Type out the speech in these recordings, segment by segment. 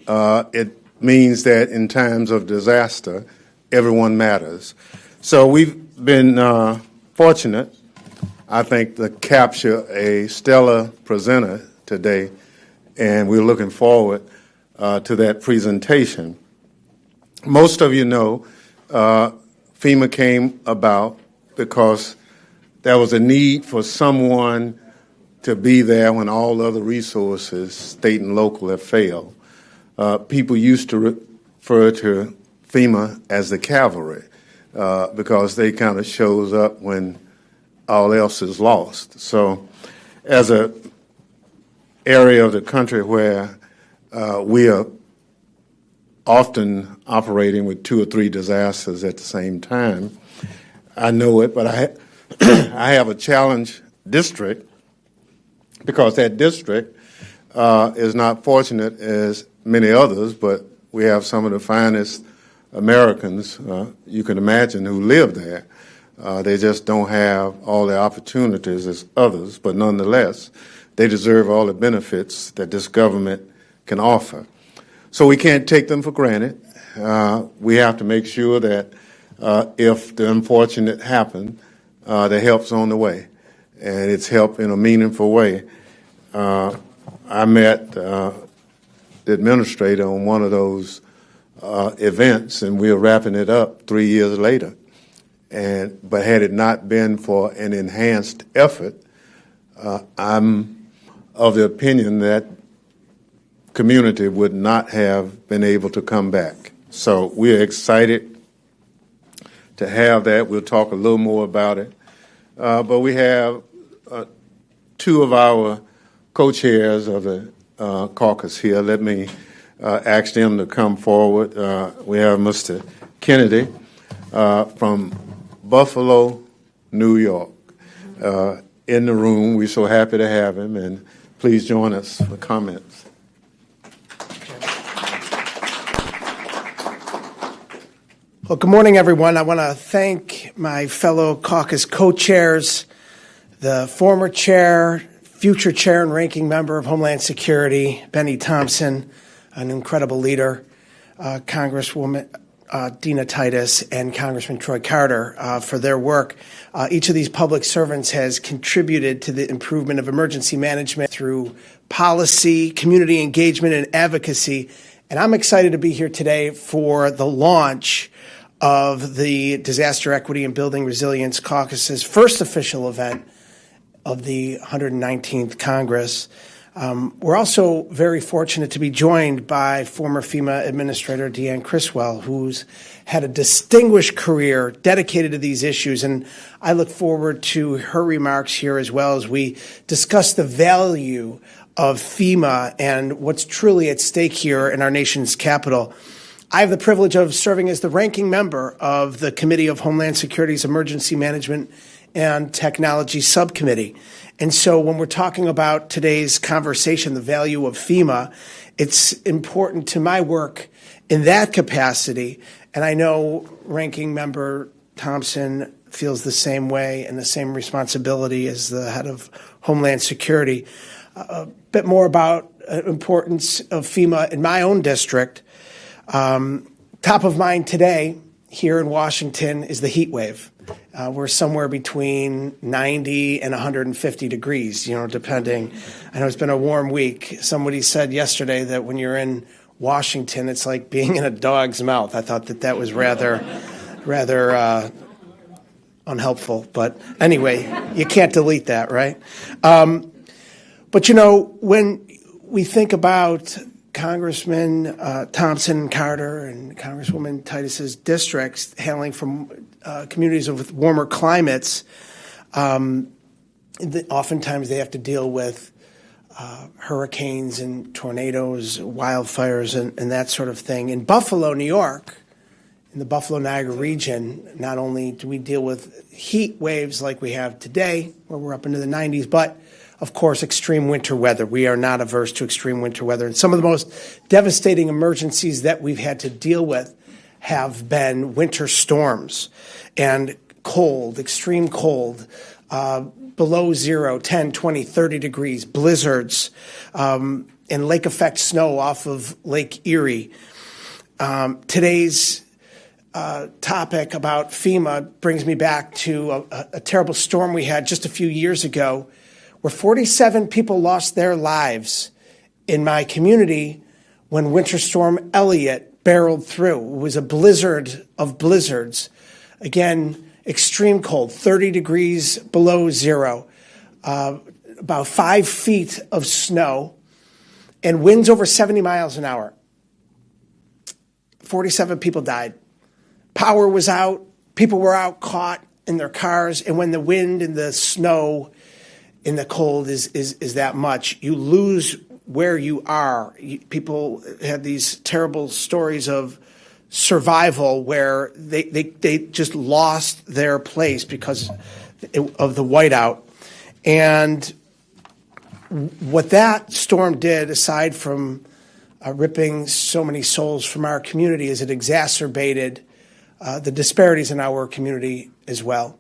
it means that in times of disaster, everyone matters. So we've been fortunate, I think, to capture a stellar presenter today, and we're looking forward to that presentation. Most of you know FEMA came about because there was a need for someone to be there when all other resources, state and local, have failed. People used to refer to FEMA as the cavalry because they kind of shows up when all else is lost. So as an area of the country where we are often operating with 2 or 3 disasters at the same time, I know it, but I have a challenge district because that district is not fortunate as many others, but we have some of the finest Americans you can imagine who live there. They just don't have all the opportunities as others, but nonetheless, they deserve all the benefits that this government can offer. So we can't take them for granted. We have to make sure that if the unfortunate happen, the help's on the way, and it's help in a meaningful way. I met the administrator on one of those events, and we're wrapping it up 3 years later. But had it not been for an enhanced effort, I'm of the opinion that community would not have been able to come back. So we're excited to have that. We'll talk a little more about it. But we have 2 of our co-chairs of the caucus here. Let me ask them to come forward. We have Mr. Kennedy from Buffalo, New York, in the room. We're so happy to have him, and please join us for comments. Well, good morning, everyone. I want to thank my fellow caucus co-chairs, the former chair, future chair and ranking member of Homeland Security, Bennie Thompson, an incredible leader, Congresswoman Dina Titus, and Congressman Troy Carter for their work. Each of these public servants has contributed to the improvement of emergency management through policy, community engagement, and advocacy. And I'm excited to be here today for the launch of the Disaster Equity and Building Resilience Caucus's first official event of the 119th Congress. We're also very fortunate to be joined by former FEMA Administrator Deanne Criswell, who's had a distinguished career dedicated to these issues, and I look forward to her remarks here as well as we discuss the value of FEMA and what's truly at stake here in our nation's capital. I have the privilege of serving as the ranking member of the Committee of Homeland Security's Emergency Management and Technology Subcommittee. And so when we're talking about today's conversation, the value of FEMA, it's important to my work in that capacity. And I know Ranking Member Thompson feels the same way and the same responsibility as the head of Homeland Security. A bit more about importance of FEMA in my own district. Top of mind today here in Washington is the heat wave. We're somewhere between 90 and 150 degrees, depending. I know it's been a warm week. Somebody said yesterday that when you're in Washington, it's like being in a dog's mouth. I thought that was rather unhelpful. But anyway, you can't delete that, right? But, when we think about Congressman Thompson and Carter and Congresswoman Titus's districts hailing from communities with warmer climates, oftentimes they have to deal with hurricanes and tornadoes, wildfires, and that sort of thing. In Buffalo, New York, in the Buffalo-Niagara region, not only do we deal with heat waves like we have today, where we're up into the 90s, but of course, extreme winter weather. We are not averse to extreme winter weather. And some of the most devastating emergencies that we've had to deal with have been winter storms and cold, extreme cold, below 0, 10, 20, 30 degrees, blizzards. and lake effect snow off of Lake Erie. Today's topic about FEMA brings me back to a terrible storm we had just a few years ago where 47 people lost their lives in my community when Winter Storm Elliott barreled through. It was a blizzard of blizzards. Again, extreme cold, 30 degrees below zero, about 5 feet of snow, and winds over 70 miles an hour. 47 people died. Power was out. People were out caught in their cars. And when the wind and the snow and the cold is that much, you lose where you are. People had these terrible stories of survival where they just lost their place because of the whiteout. And what that storm did, aside from ripping so many souls from our community, is it exacerbated the disparities in our community as well.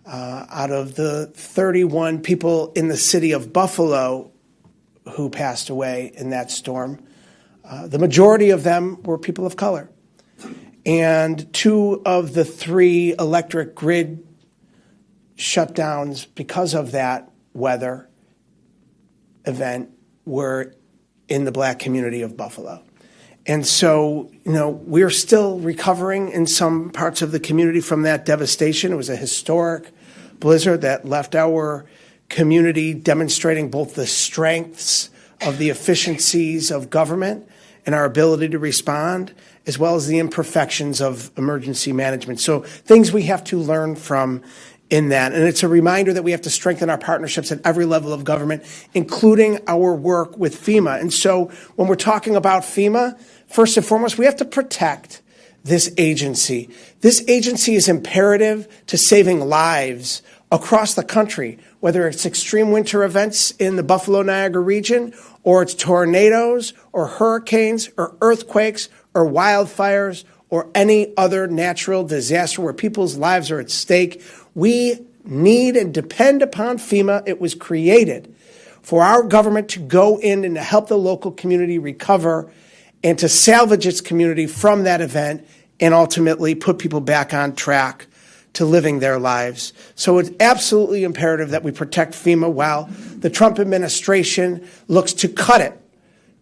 Out of the 31 people in the city of Buffalo who passed away in that storm, the majority of them were people of color. And 2 of the 3 electric grid shutdowns because of that weather event were in the black community of Buffalo. And so, we're still recovering in some parts of the community from that devastation. It was a historic blizzard that left our community demonstrating both the strengths of the efficiencies of government and our ability to respond, as well as the imperfections of emergency management. So things we have to learn from in that. And it's a reminder that we have to strengthen our partnerships at every level of government, including our work with FEMA. And so when we're talking about FEMA, first and foremost, we have to protect this agency. This agency is imperative to saving lives across the country, whether it's extreme winter events in the Buffalo-Niagara region, or it's tornadoes, or hurricanes, or earthquakes, or wildfires, or any other natural disaster where people's lives are at stake. We need and depend upon FEMA. It was created for our government to go in and to help the local community recover and to salvage its community from that event and ultimately put people back on track to living their lives. So it's absolutely imperative that we protect FEMA while the Trump administration looks to cut it.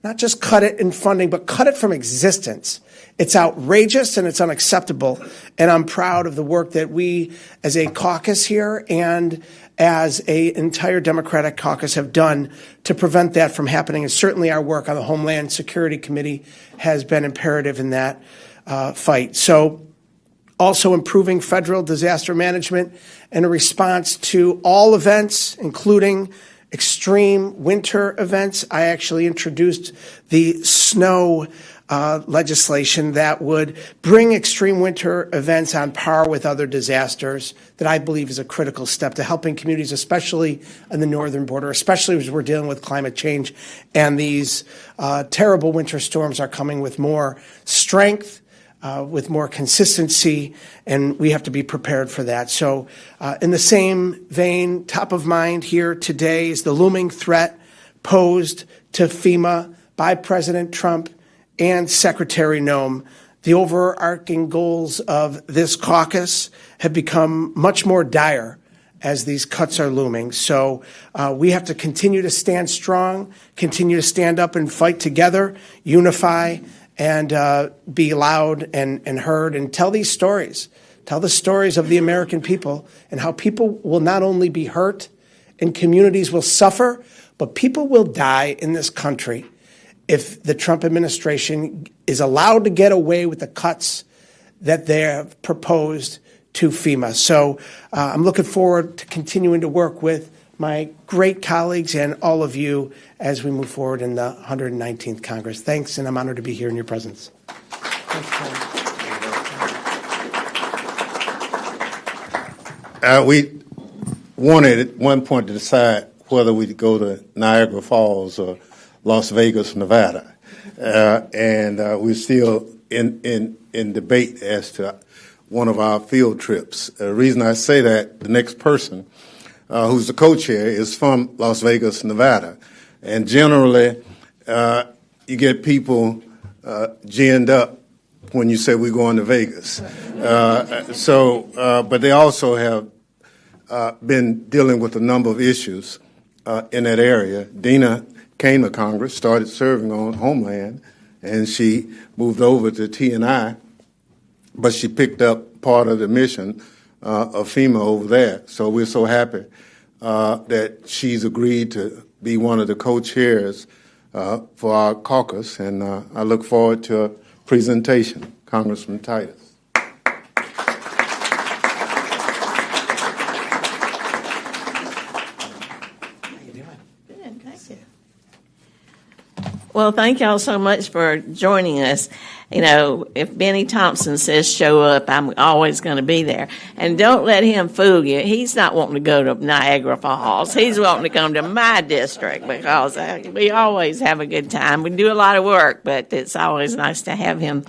Not just cut it in funding, but cut it from existence. It's outrageous and it's unacceptable. And I'm proud of the work that we as a caucus here and as an entire Democratic caucus have done to prevent that from happening. And certainly our work on the Homeland Security Committee has been imperative in that fight. So also improving federal disaster management and a response to all events, including extreme winter events. I actually introduced the snow legislation that would bring extreme winter events on par with other disasters that I believe is a critical step to helping communities, especially in the northern border, especially as we're dealing with climate change. And these terrible winter storms are coming with more strength, with more consistency, and we have to be prepared for that. So in the same vein, top of mind here today is the looming threat posed to FEMA by President Trump and Secretary Noem. The overarching goals of this caucus have become much more dire as these cuts are looming. So we have to continue to stand strong, continue to stand up and fight together, unify, and be loud and heard and tell these stories. Tell the stories of the American people and how people will not only be hurt and communities will suffer, but people will die in this country if the Trump administration is allowed to get away with the cuts that they have proposed to FEMA. So I'm looking forward to continuing to work with my great colleagues and all of you as we move forward in the 119th Congress. Thanks, and I'm honored to be here in your presence. We wanted at one point to decide whether we'd go to Niagara Falls or Las Vegas, Nevada, and we're still in debate as to one of our field trips. The reason I say that, the next person who's the co-chair is from Las Vegas, Nevada, and generally you get people ginned up when you say we're going to Vegas. But they also have been dealing with a number of issues in that area. Dina came to Congress, started serving on Homeland, and she moved over to T&I, but she picked up part of the mission of FEMA over there. So we're so happy that she's agreed to be one of the co-chairs for our caucus, and I look forward to a presentation. Congressman Titus. Well, thank y'all so much for joining us. You know, if Bennie Thompson says show up, I'm always going to be there. And don't let him fool you. He's not wanting to go to Niagara Falls. He's wanting to come to my district because we always have a good time. We do a lot of work, but it's always nice to have him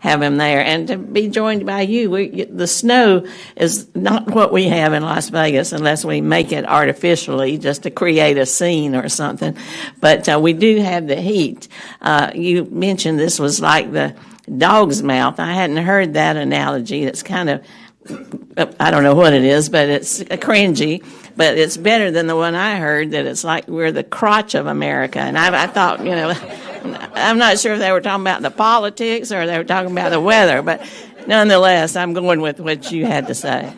there and to be joined by you. The snow is not what we have in Las Vegas unless we make it artificially just to create a scene or something. But we do have the heat. You mentioned this was like the dog's mouth. I hadn't heard that analogy. It's kind of, I don't know what it is, but it's cringy. But it's better than the one I heard that it's like we're the crotch of America. And I thought, you know, I'm not sure if they were talking about the politics or they were talking about the weather, but nonetheless, I'm going with what you had to say.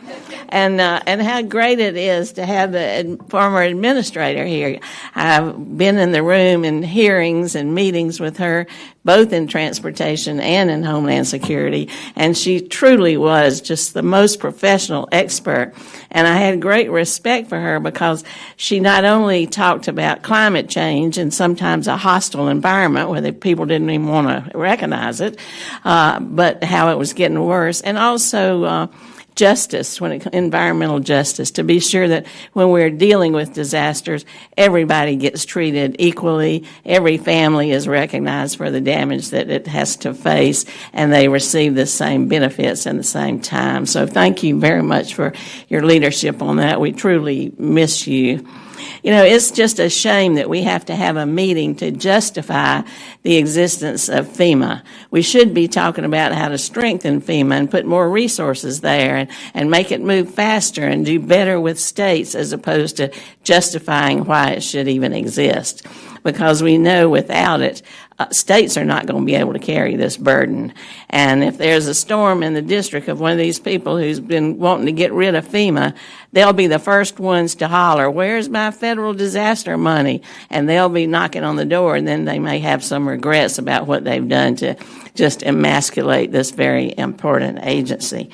And how great it is to have the former administrator here. I've been in the room in hearings and meetings with her, both in transportation and in Homeland Security, and she truly was just the most professional expert. And I had great respect for her because she not only talked about climate change and sometimes a hostile environment where the people didn't even want to recognize it, but how it was getting worse, and also justice, environmental justice, to be sure that when we're dealing with disasters, everybody gets treated equally, every family is recognized for the damage that it has to face, and they receive the same benefits in the same time. So thank you very much for your leadership on that. We truly miss you. You know, it's just a shame that we have to have a meeting to justify the existence of FEMA. We should be talking about how to strengthen FEMA and put more resources there and make it move faster and do better with states as opposed to justifying why it should even exist. Because we know without it, states are not going to be able to carry this burden. And if there's a storm in the district of one of these people who's been wanting to get rid of FEMA, they'll be the first ones to holler, where's my federal disaster money? And they'll be knocking on the door, and then they may have some regrets about what they've done to just emasculate this very important agency.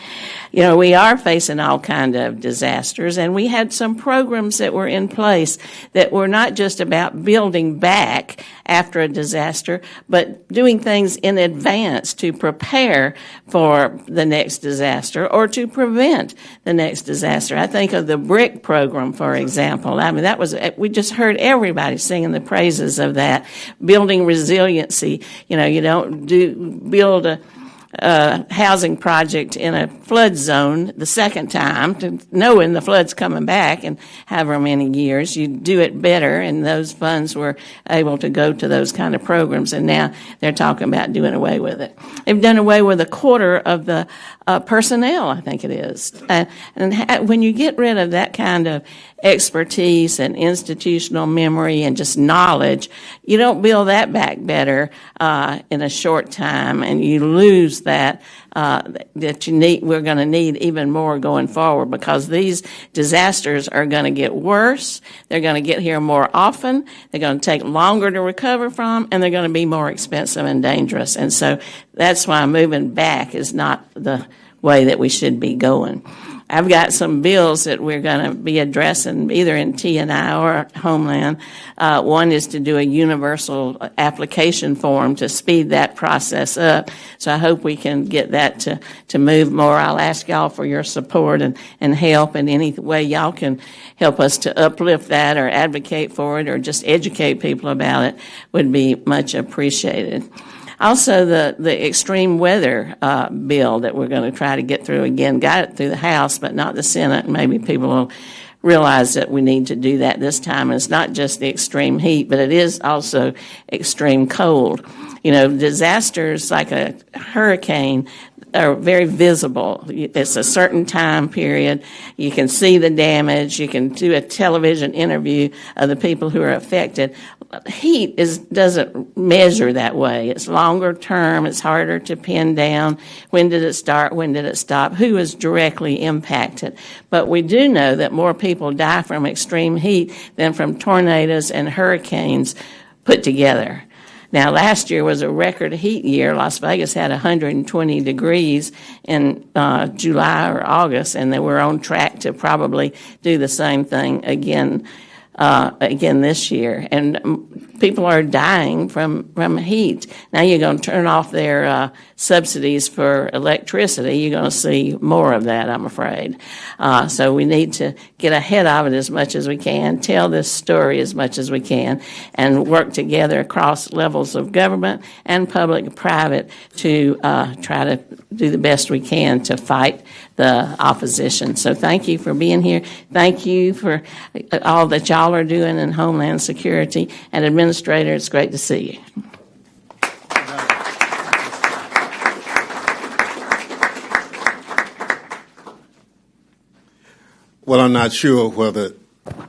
You know, we are facing all kinds of disasters, and we had some programs that were in place that were not just about building back after a disaster, but doing things in advance to prepare for the next disaster or to prevent the next disaster. I think of the BRIC program, for example. I mean, we just heard everybody singing the praises of that. Building resiliency. You know, you don't build a housing project in a flood zone the second time, to knowing the flood's coming back in however many years. You do it better, and those funds were able to go to those kind of programs, and now they're talking about doing away with it. They've done away with a quarter of the personnel, I think it is. When you get rid of that kind of expertise and institutional memory and just knowledge, you don't build that back better in a short time, and you lose that that you need. We're going to need even more going forward because these disasters are going to get worse. They're going to get here more often. They're going to take longer to recover from, and they're going to be more expensive and dangerous. And so that's why moving back is not the way that we should be going. I've got some bills that we're going to be addressing either in T&I or Homeland. One is to do a universal application form to speed that process up. So I hope we can get that to move more. I'll ask y'all for your support and help in any way y'all can help us to uplift that or advocate for it or just educate people about it would be much appreciated. Also, the extreme weather bill that we're going to try to get through again, got it through the House, but not the Senate. Maybe people will realize that we need to do that this time. And it's not just the extreme heat, but it is also extreme cold. You know, disasters like a hurricane are very visible. It's a certain time period. You can see the damage. You can do a television interview of the people who are affected. Heat doesn't measure that way. It's longer term. It's harder to pin down. When did it start? When did it stop? Who is directly impacted? But we do know that more people die from extreme heat than from tornadoes and hurricanes put together. Now, last year was a record heat year. Las Vegas had 120 degrees in July or August, and they were on track to probably do the same thing again this year. And people are dying from heat. Now you're going to turn off their subsidies for electricity. You're going to see more of that, I'm afraid. So we need to get ahead of it as much as we can, tell this story as much as we can, and work together across levels of government and public and private to try to do the best we can to fight the opposition. So thank you for being here. Thank you for all that y'all are doing in Homeland Security. And Administrator, it's great to see you. Well, I'm not sure whether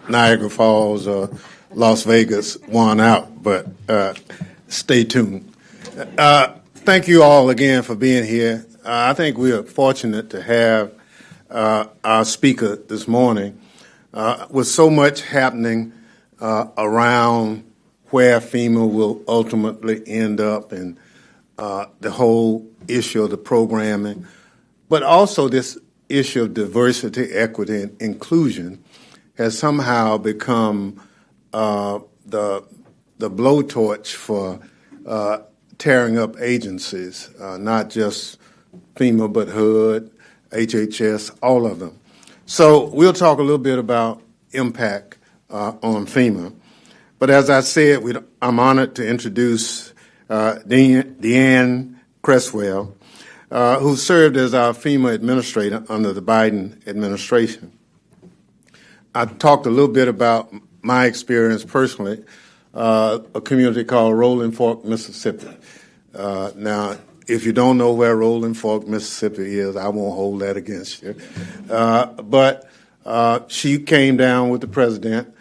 Niagara Falls or Las Vegas won out, but stay tuned. Thank you all again for being here. I think we are fortunate to have our speaker this morning. With so much happening around where FEMA will ultimately end up and the whole issue of the programming, but also this issue of diversity, equity, and inclusion has somehow become the blowtorch for tearing up agencies, not just FEMA, but HUD, HHS, all of them. So we'll talk a little bit about impact on FEMA. But as I said, I'm honored to introduce Deanne Criswell, who served as our FEMA administrator under the Biden administration. I talked a little bit about my experience personally, a community called Rolling Fork, Mississippi. Now, if you don't know where Rolling Fork, Mississippi is, I won't hold that against you. But she came down with the president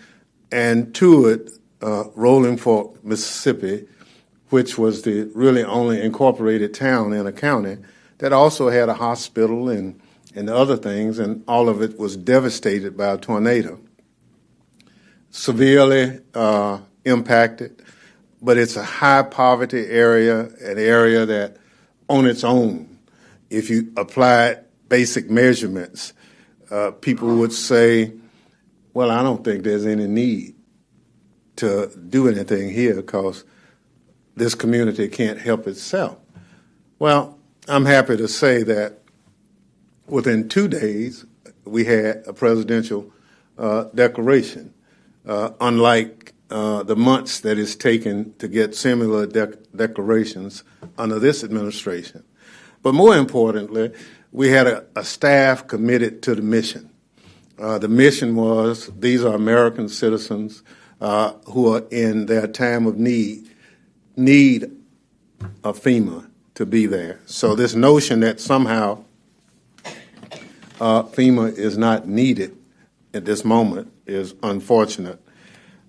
and toured Rolling Fork, Mississippi, which was the really only incorporated town in a county that also had a hospital and other things, and all of it was devastated by a tornado. Severely impacted, but it's a high poverty area, an area that on its own, if you apply basic measurements, people would say, well, I don't think there's any need to do anything here because this community can't help itself. Well, I'm happy to say that within 2 days, we had a presidential declaration, unlike the months that it's taken to get similar declarations under this administration. But more importantly, we had a staff committed to the mission. The mission was these are American citizens who are in their time of need of FEMA to be there. So this notion that somehow FEMA is not needed at this moment is unfortunate.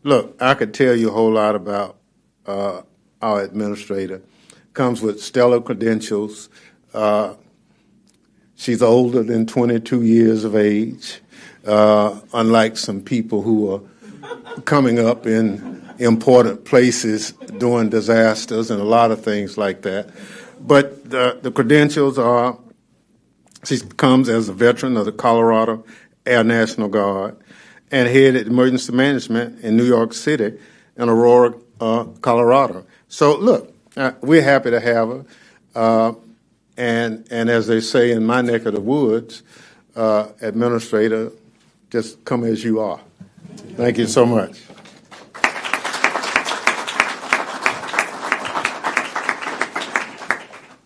Look, I could tell you a whole lot about our administrator. Comes with stellar credentials. She's older than 22 years of age, unlike some people who are coming up in important places doing disasters and a lot of things like that. But the credentials are, she comes as a veteran of the Colorado Air National Guard and headed emergency management in New York City and Aurora, Colorado. So look, we're happy to have her. And as they say in my neck of the woods, administrator, just come as you are. Thank you so much.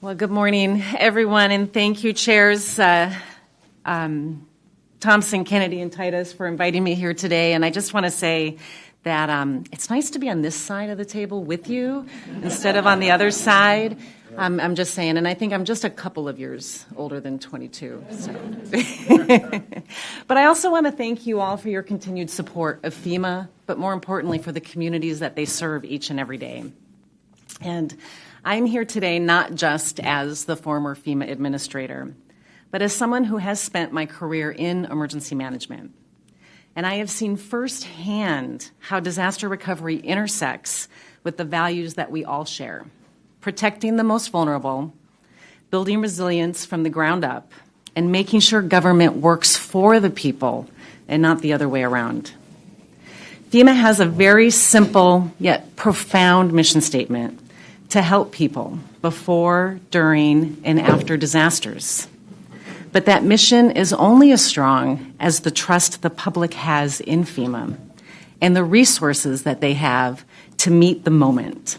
Well, good morning, everyone, and thank you, chairs. Thompson, Kennedy, and Titus for inviting me here today. And I just want to say that it's nice to be on this side of the table with you instead of on the other side. I'm just saying, and I think I'm just a couple of years older than 22. So. But I also want to thank you all for your continued support of FEMA, but more importantly for the communities that they serve each and every day. And I'm here today not just as the former FEMA administrator, but as someone who has spent my career in emergency management. And I have seen firsthand how disaster recovery intersects with the values that we all share: protecting the most vulnerable, building resilience from the ground up, and making sure government works for the people and not the other way around. FEMA has a very simple yet profound mission statement to help people before, during, and after disasters. But that mission is only as strong as the trust the public has in FEMA and the resources that they have to meet the moment.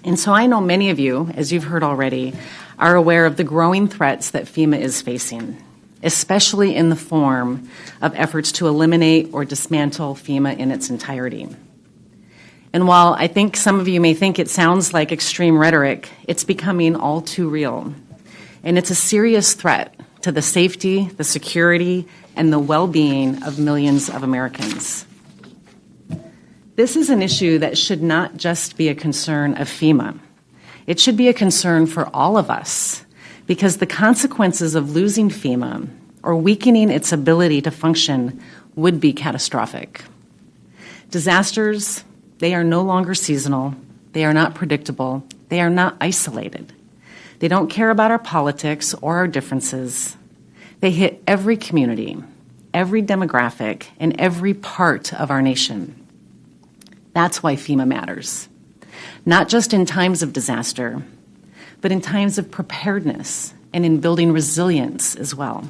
And so I know many of you, as you've heard already, are aware of the growing threats that FEMA is facing, especially in the form of efforts to eliminate or dismantle FEMA in its entirety. And while I think some of you may think it sounds like extreme rhetoric, it's becoming all too real. And it's a serious threat to the safety, the security, and the well-being of millions of Americans. This is an issue that should not just be a concern of FEMA. It should be a concern for all of us, because the consequences of losing FEMA or weakening its ability to function would be catastrophic. Disasters, they are no longer seasonal, they are not predictable, they are not isolated. They don't care about our politics or our differences. They hit every community, every demographic, and every part of our nation. That's why FEMA matters, not just in times of disaster, but in times of preparedness and in building resilience as well.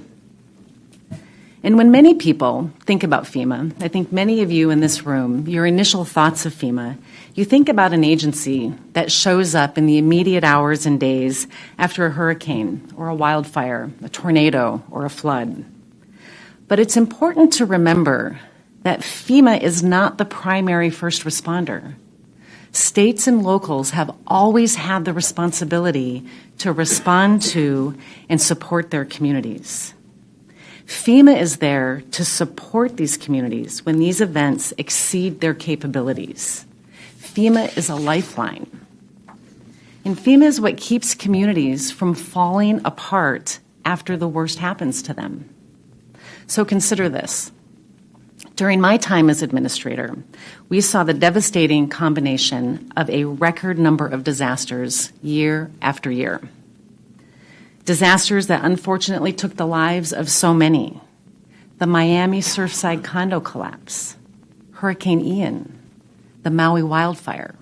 And when many people think about FEMA, I think many of you in this room, your initial thoughts of FEMA, you think about an agency that shows up in the immediate hours and days after a hurricane or a wildfire, a tornado, or a flood. But it's important to remember that FEMA is not the primary first responder. States and locals have always had the responsibility to respond to and support their communities. FEMA is there to support these communities when these events exceed their capabilities. FEMA is a lifeline. And FEMA is what keeps communities from falling apart after the worst happens to them. So consider this. During my time as administrator, we saw the devastating combination of a record number of disasters year after year. Disasters that unfortunately took the lives of so many. The Miami Surfside condo collapse, Hurricane Ian, the Maui wildfire.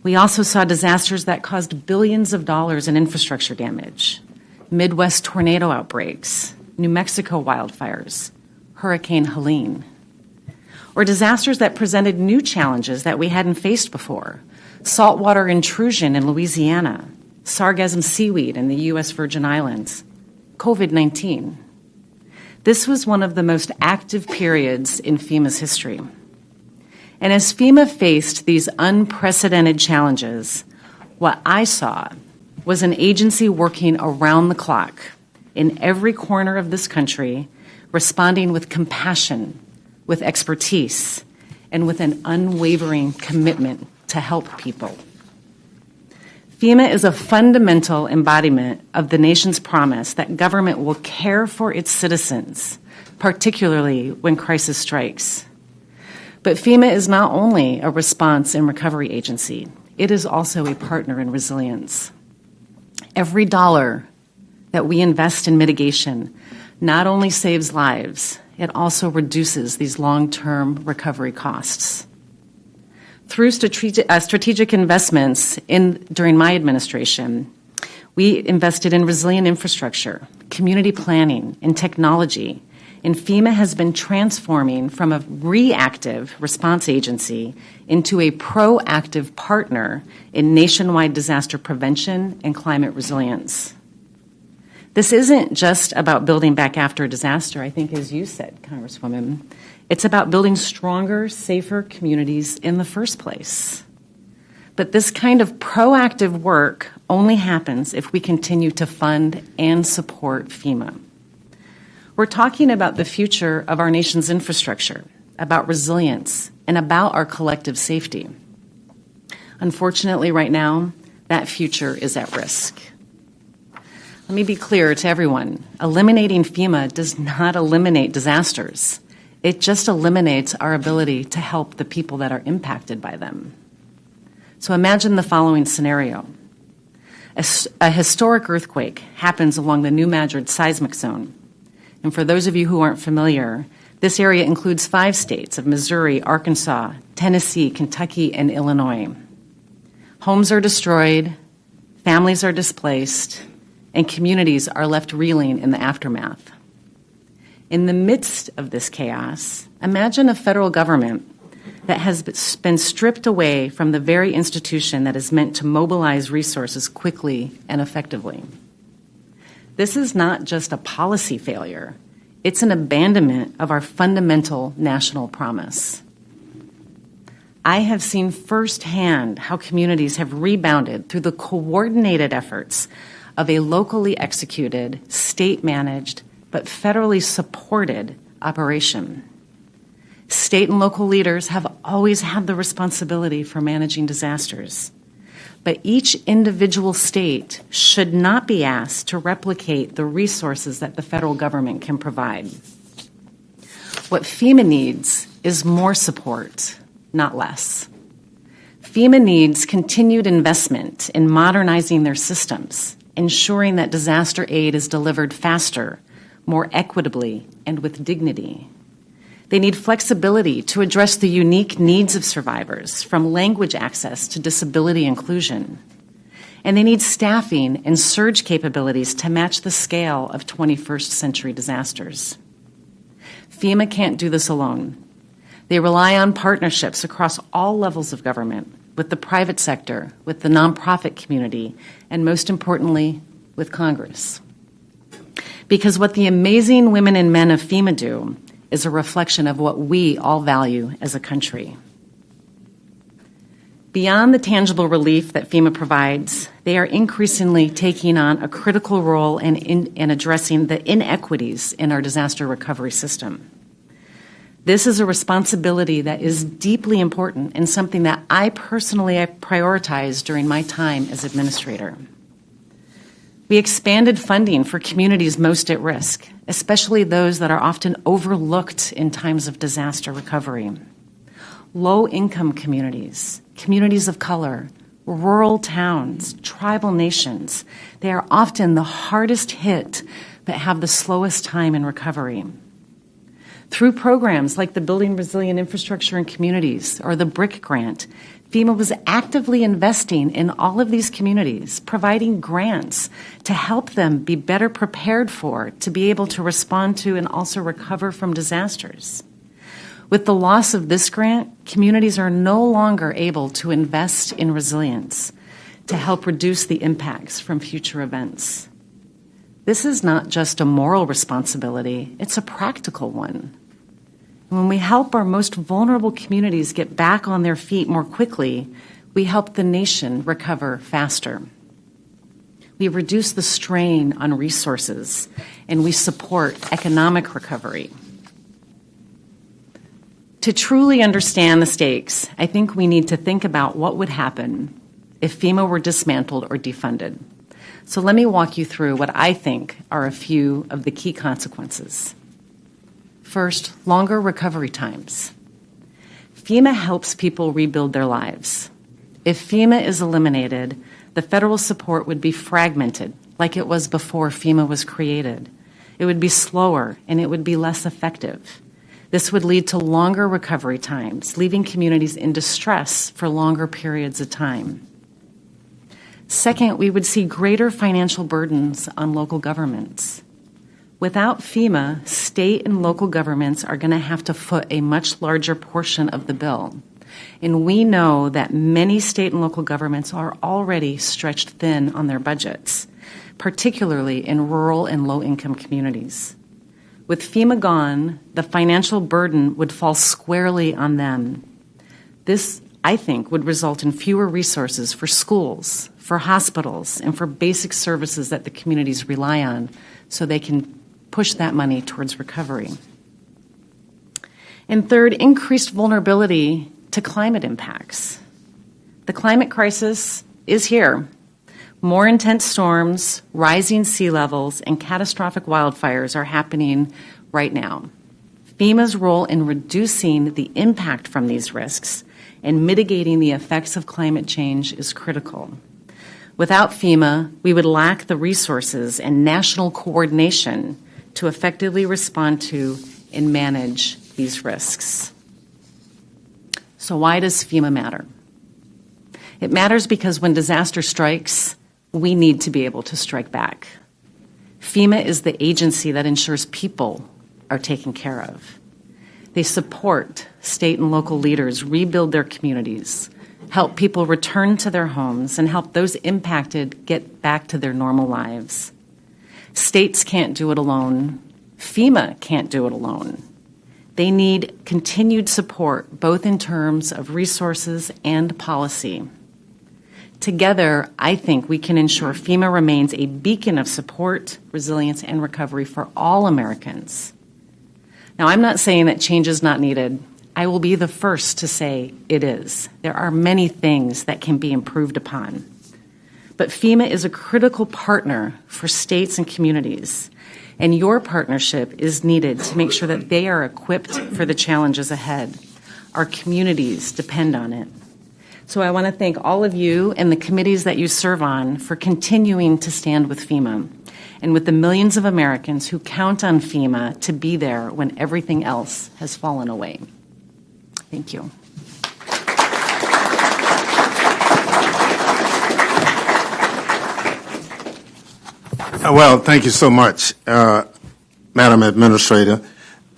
We also saw disasters that caused billions of dollars in infrastructure damage, Midwest tornado outbreaks, New Mexico wildfires, Hurricane Helene, or disasters that presented new challenges that we hadn't faced before, saltwater intrusion in Louisiana, sargassum seaweed in the U.S. Virgin Islands, COVID-19. This was one of the most active periods in FEMA's history. And as FEMA faced these unprecedented challenges, what I saw was an agency working around the clock in every corner of this country, responding with compassion, with expertise, and with an unwavering commitment to help people. FEMA is a fundamental embodiment of the nation's promise that government will care for its citizens, particularly when crisis strikes. But FEMA is not only a response and recovery agency, it is also a partner in resilience. Every dollar that we invest in mitigation not only saves lives, it also reduces these long-term recovery costs. Through strategic investments during my administration, we invested in resilient infrastructure, community planning, and technology, and FEMA has been transforming from a reactive response agency into a proactive partner in nationwide disaster prevention and climate resilience. This isn't just about building back after a disaster, I think, as you said, Congresswoman. It's about building stronger, safer communities in the first place. But this kind of proactive work only happens if we continue to fund and support FEMA. We're talking about the future of our nation's infrastructure, about resilience, and about our collective safety. Unfortunately, right now, that future is at risk. Let me be clear to everyone. Eliminating FEMA does not eliminate disasters. It just eliminates our ability to help the people that are impacted by them. So imagine the following scenario. A historic earthquake happens along the New Madrid seismic zone. And for those of you who aren't familiar, this area includes 5 states of Missouri, Arkansas, Tennessee, Kentucky, and Illinois. Homes are destroyed, families are displaced, and communities are left reeling in the aftermath. In the midst of this chaos, imagine a federal government that has been stripped away from the very institution that is meant to mobilize resources quickly and effectively. This is not just a policy failure, it's an abandonment of our fundamental national promise. I have seen firsthand how communities have rebounded through the coordinated efforts of a locally executed, state-managed, but federally supported operation. State and local leaders have always had the responsibility for managing disasters, but each individual state should not be asked to replicate the resources that the federal government can provide. What FEMA needs is more support, not less. FEMA needs continued investment in modernizing their systems, ensuring that disaster aid is delivered faster, more equitably, and with dignity. They need flexibility to address the unique needs of survivors, from language access to disability inclusion. And they need staffing and surge capabilities to match the scale of 21st century disasters. FEMA can't do this alone. They rely on partnerships across all levels of government, with the private sector, with the nonprofit community, and most importantly, with Congress. Because what the amazing women and men of FEMA do is a reflection of what we all value as a country. Beyond the tangible relief that FEMA provides, they are increasingly taking on a critical role in addressing the inequities in our disaster recovery system. This is a responsibility that is deeply important and something that I personally prioritized during my time as administrator. We expanded funding for communities most at risk, especially those that are often overlooked in times of disaster recovery. Low-income communities, communities of color, rural towns, tribal nations, they are often the hardest hit but have the slowest time in recovery. Through programs like the Building Resilient Infrastructure in Communities or the BRIC grant, FEMA was actively investing in all of these communities, providing grants to help them be better prepared for, to be able to respond to and also recover from disasters. With the loss of this grant, communities are no longer able to invest in resilience to help reduce the impacts from future events. This is not just a moral responsibility, it's a practical one. When we help our most vulnerable communities get back on their feet more quickly, we help the nation recover faster. We reduce the strain on resources, and we support economic recovery. To truly understand the stakes, I think we need to think about what would happen if FEMA were dismantled or defunded. So let me walk you through what I think are a few of the key consequences. First, longer recovery times. FEMA helps people rebuild their lives. If FEMA is eliminated, the federal support would be fragmented, like it was before FEMA was created. It would be slower and it would be less effective. This would lead to longer recovery times, leaving communities in distress for longer periods of time. Second, we would see greater financial burdens on local governments. Without FEMA, state and local governments are going to have to foot a much larger portion of the bill. And we know that many state and local governments are already stretched thin on their budgets. particularly in rural and low-income communities. With FEMA gone, the financial burden would fall squarely on them. This, I think, would result in fewer resources for schools, for hospitals, and for basic services that the communities rely on so they can push that money towards recovery. And third, increased vulnerability to climate impacts. The climate crisis is here. More intense storms, rising sea levels, and catastrophic wildfires are happening right now. FEMA's role in reducing the impact from these risks and mitigating the effects of climate change is critical. Without FEMA, we would lack the resources and national coordination to effectively respond to and manage these risks. So why does FEMA matter? It matters because when disaster strikes, we need to be able to strike back. FEMA is the agency that ensures people are taken care of. They support state and local leaders rebuild their communities, help people return to their homes, and help those impacted get back to their normal lives. States can't do it alone. FEMA can't do it alone. They need continued support, both in terms of resources and policy. Together, I think we can ensure FEMA remains a beacon of support, resilience, and recovery for all Americans. Now, I'm not saying that change is not needed. I will be the first to say it is. There are many things that can be improved upon. But FEMA is a critical partner for states and communities, and your partnership is needed to make sure that they are equipped for the challenges ahead. Our communities depend on it. So I want to thank all of you and the committees that you serve on for continuing to stand with FEMA and with the millions of Americans who count on FEMA to be there when everything else has fallen away. Thank you. Well, thank you so much, Madam Administrator.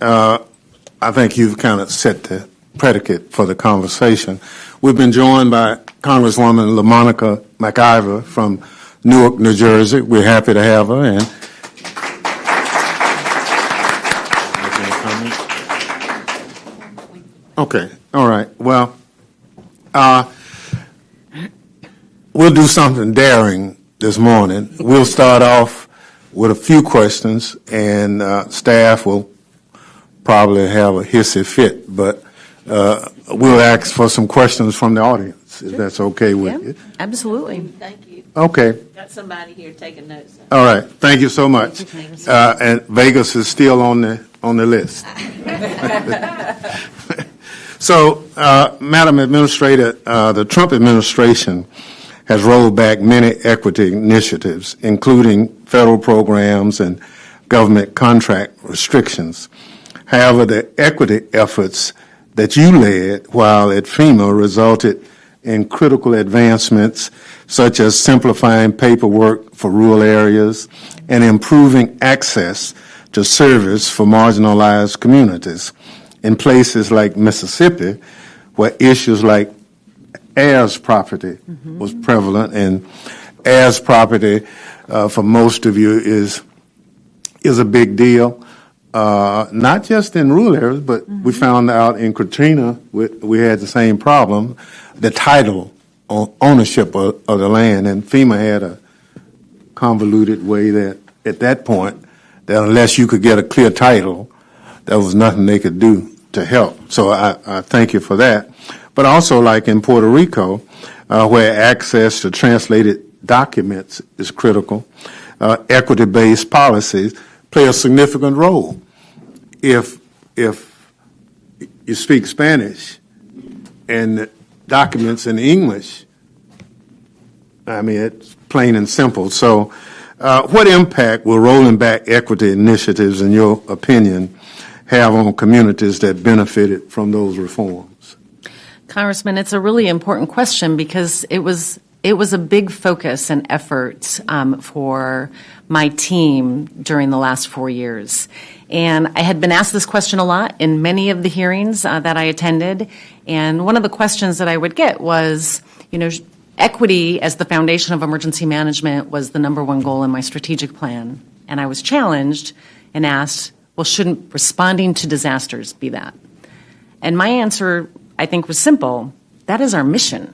I think you've kind of set the predicate for the conversation. We've been joined by Congresswoman LaMonica McIver from Newark, New Jersey. We're happy to have her. And okay, all right. Well, we'll do something daring this morning. We'll start off with a few questions, and staff will probably have a hissy fit, but we'll ask for some questions from the audience, if that's okay with you. Absolutely. Thank you. Okay. Got somebody here taking notes. All right. Thank you so much. And Vegas is still on the list. So, Madam Administrator, the Trump administration has rolled back many equity initiatives, including federal programs and government contract restrictions. However, the equity efforts that you led while at FEMA resulted in critical advancements such as simplifying paperwork for rural areas and improving access to service for marginalized communities. In places like Mississippi, where issues like heirs property was prevalent, and heirs property for most of you is a big deal. Not just in rural areas, but we found out in Katrina we had the same problem, the title ownership of the land, and FEMA had a convoluted way that at that point that unless you could get a clear title, there was nothing they could do to help. So I thank you for that. But also like in Puerto Rico, where access to translated documents is critical, equity-based policies play a significant role. If you speak Spanish and documents in English, I mean, it's plain and simple. So what impact will rolling back equity initiatives, in your opinion, have on communities that benefited from those reforms? Congressman, it's a really important question because it was a big focus and effort for my team during the last 4 years. And I had been asked this question a lot in many of the hearings that I attended. And one of the questions that I would get was, equity as the foundation of emergency management was the number one goal in my strategic plan. And I was challenged and asked, well, shouldn't responding to disasters be that? And my answer, I think, was simple. That is our mission.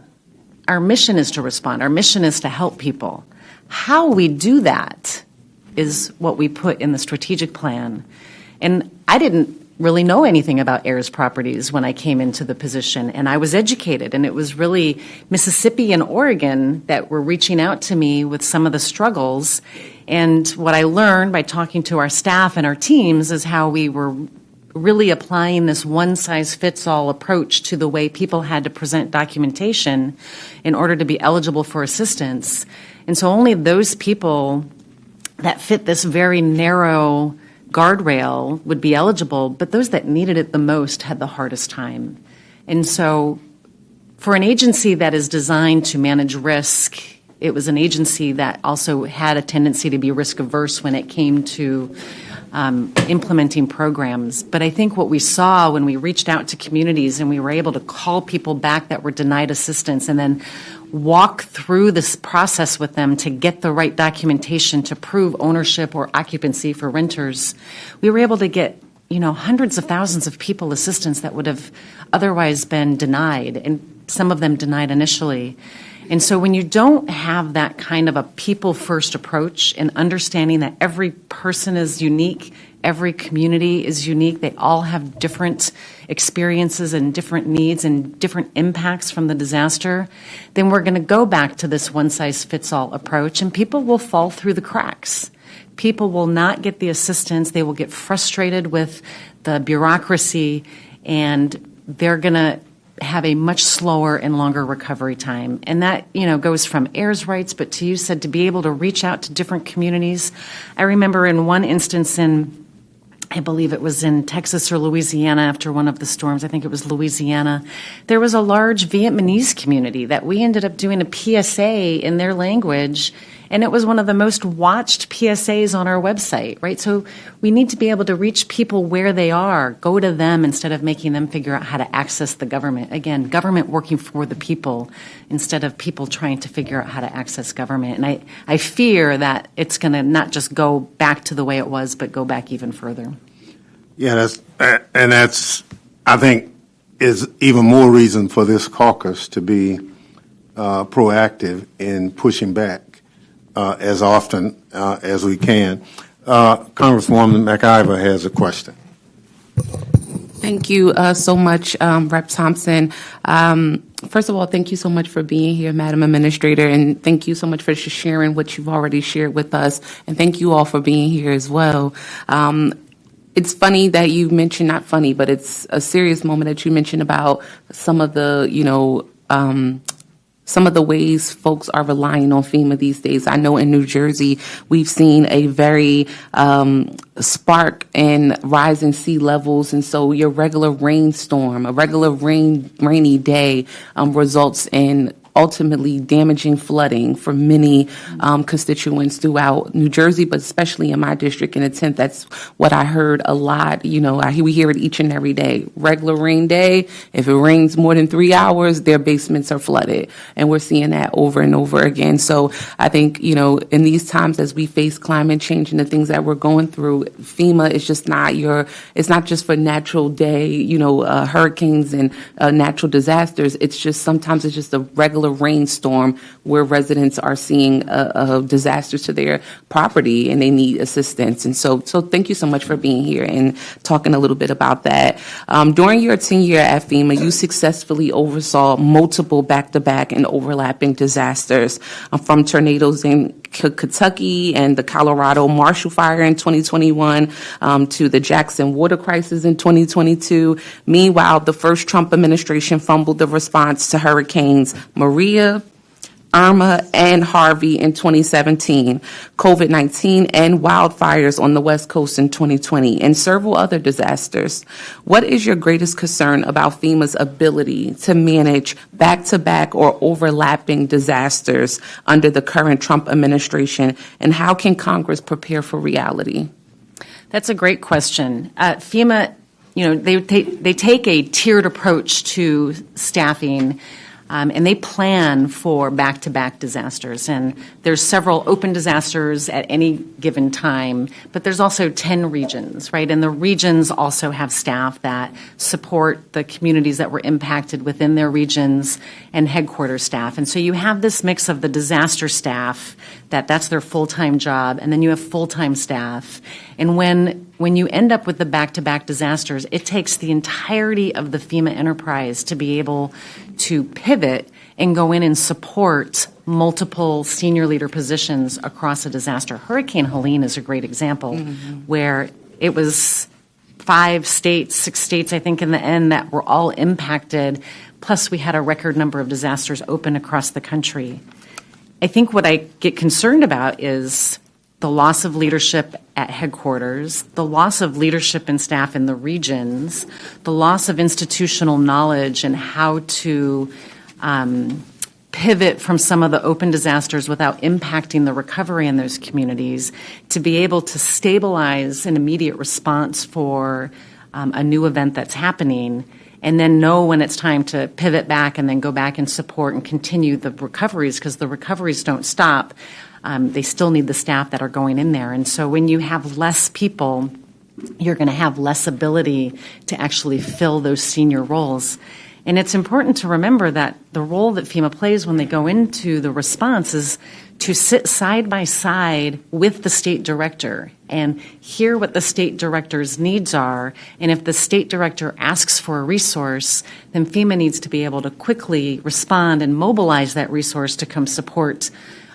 Our mission is to respond. Our mission is to help people. How we do that is what we put in the strategic plan. And I didn't really know anything about heirs properties when I came into the position, and I was educated, and it was really Mississippi and Oregon that were reaching out to me with some of the struggles. And what I learned by talking to our staff and our teams is how we were really applying this one-size-fits-all approach to the way people had to present documentation in order to be eligible for assistance. And so only those people that fit this very narrow guardrail would be eligible, but those that needed it the most had the hardest time. And so for an agency that is designed to manage risk, it was an agency that also had a tendency to be risk averse when it came to implementing programs. But I think what we saw when we reached out to communities and we were able to call people back that were denied assistance and then walk through this process with them to get the right documentation to prove ownership or occupancy for renters, we were able to get, hundreds of thousands of people assistance that would have otherwise been denied, and some of them denied initially. And so when you don't have that kind of a people-first approach and understanding that every person is unique, every community is unique, they all have different experiences and different needs and different impacts from the disaster, then we're going to go back to this one-size-fits-all approach, and people will fall through the cracks. People will not get the assistance. They will get frustrated with the bureaucracy, and they're going to have a much slower and longer recovery time. And that, goes from heirs rights, but to you said to be able to reach out to different communities. I remember in one instance I believe it was in Texas or Louisiana after one of the storms, I think it was Louisiana, there was a large Vietnamese community that we ended up doing a PSA in their language, and it was one of the most watched PSAs on our website, right? So we need to be able to reach people where they are, go to them instead of making them figure out how to access the government. Again, government working for the people instead of people trying to figure out how to access government. And I fear that it's going to not just go back to the way it was, but go back even further. Yeah, that's I think, is even more reason for this caucus to be proactive in pushing back as often as we can. Congresswoman McIver has a question. Thank you so much, Rep. Thompson. First of all, thank you so much for being here, Madam Administrator, and thank you so much for sharing what you've already shared with us, and thank you all for being here as well. It's funny that you mentioned, not funny, but it's a serious moment that you mentioned about some of the, some of the ways folks are relying on FEMA these days. I know in New Jersey, we've seen a very spark in rising sea levels. And so your regular rainstorm, a regular rainy day results in ultimately damaging flooding for many constituents throughout New Jersey, but especially in my district in the 10th. That's what I heard a lot. We hear it each and every day. Regular rain day, if it rains more than 3 hours, their basements are flooded. And we're seeing that over and over again. So I think, in these times as we face climate change and the things that we're going through, FEMA is just not it's not just for natural day, hurricanes and natural disasters. It's just sometimes it's just a regular rainstorm where residents are seeing disasters to their property and they need assistance. And so thank you so much for being here and talking a little bit about that. During your tenure at FEMA, you successfully oversaw multiple back-to-back and overlapping disasters from tornadoes in Kentucky and the Colorado Marshall Fire in 2021 to the Jackson water crisis in 2022. Meanwhile, the first Trump administration fumbled the response to hurricanes Maria, Irma, and Harvey in 2017, COVID-19 and wildfires on the West Coast in 2020, and several other disasters. What is your greatest concern about FEMA's ability to manage back-to-back or overlapping disasters under the current Trump administration, and how can Congress prepare for reality? That's a great question. FEMA, they take a tiered approach to staffing. And they plan for back-to-back disasters. And there's several open disasters at any given time, but there's also 10 regions, right? And the regions also have staff that support the communities that were impacted within their regions and headquarters staff. And so you have this mix of the disaster staff, that's their full-time job, and then you have full-time staff. And when you end up with the back-to-back disasters, it takes the entirety of the FEMA enterprise to be able to pivot and go in and support multiple senior leader positions across a disaster. Hurricane Helene is a great example where it was 5 states, 6 states, I think, in the end that were all impacted, plus we had a record number of disasters open across the country. I think what I get concerned about is the loss of leadership at headquarters, the loss of leadership and staff in the regions, the loss of institutional knowledge and how to pivot from some of the open disasters without impacting the recovery in those communities, to be able to stabilize an immediate response for a new event that's happening, and then know when it's time to pivot back and then go back and support and continue the recoveries, because the recoveries don't stop. They still need the staff that are going in there. And so when you have less people, you're going to have less ability to actually fill those senior roles. And it's important to remember that the role that FEMA plays when they go into the response is to sit side by side with the state director and hear what the state director's needs are. And if the state director asks for a resource, then FEMA needs to be able to quickly respond and mobilize that resource to come support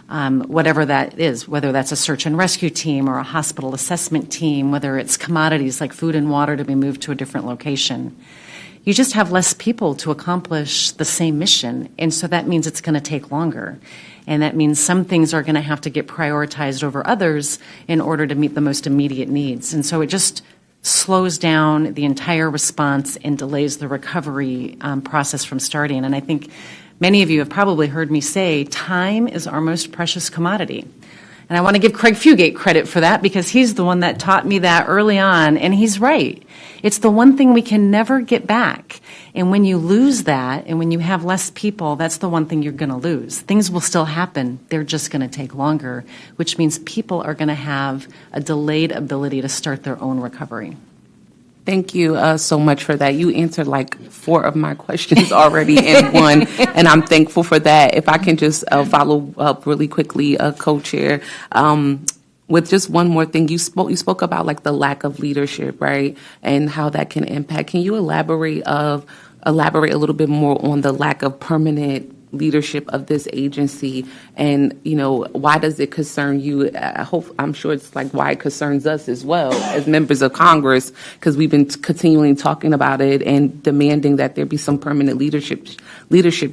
whatever that is, whether that's a search and rescue team or a hospital assessment team, whether it's commodities like food and water to be moved to a different location. You just have less people to accomplish the same mission, and so that means it's going to take longer. And that means some things are going to have to get prioritized over others in order to meet the most immediate needs. And so it just slows down the entire response and delays the recovery process from starting. And I think many of you have probably heard me say, time is our most precious commodity. And I want to give Craig Fugate credit for that, because he's the one that taught me that early on, and he's right. It's the one thing we can never get back. And when you lose that, and when you have less people, that's the one thing you're going to lose. Things will still happen. They're just going to take longer, which means people are going to have a delayed ability to start their own recovery. Thank you so much for that. You answered like 4 of my questions already in one, and I'm thankful for that. If I can just follow up really quickly, co-chair, with just one more thing. You spoke about like the lack of leadership, right, and how that can impact. Can you elaborate a little bit more on the lack of permanent leadership of this agency, and why does it concern you? I'm sure it's like why it concerns us as well as members of Congress, because we've been continually talking about it and demanding that there be some permanent leadership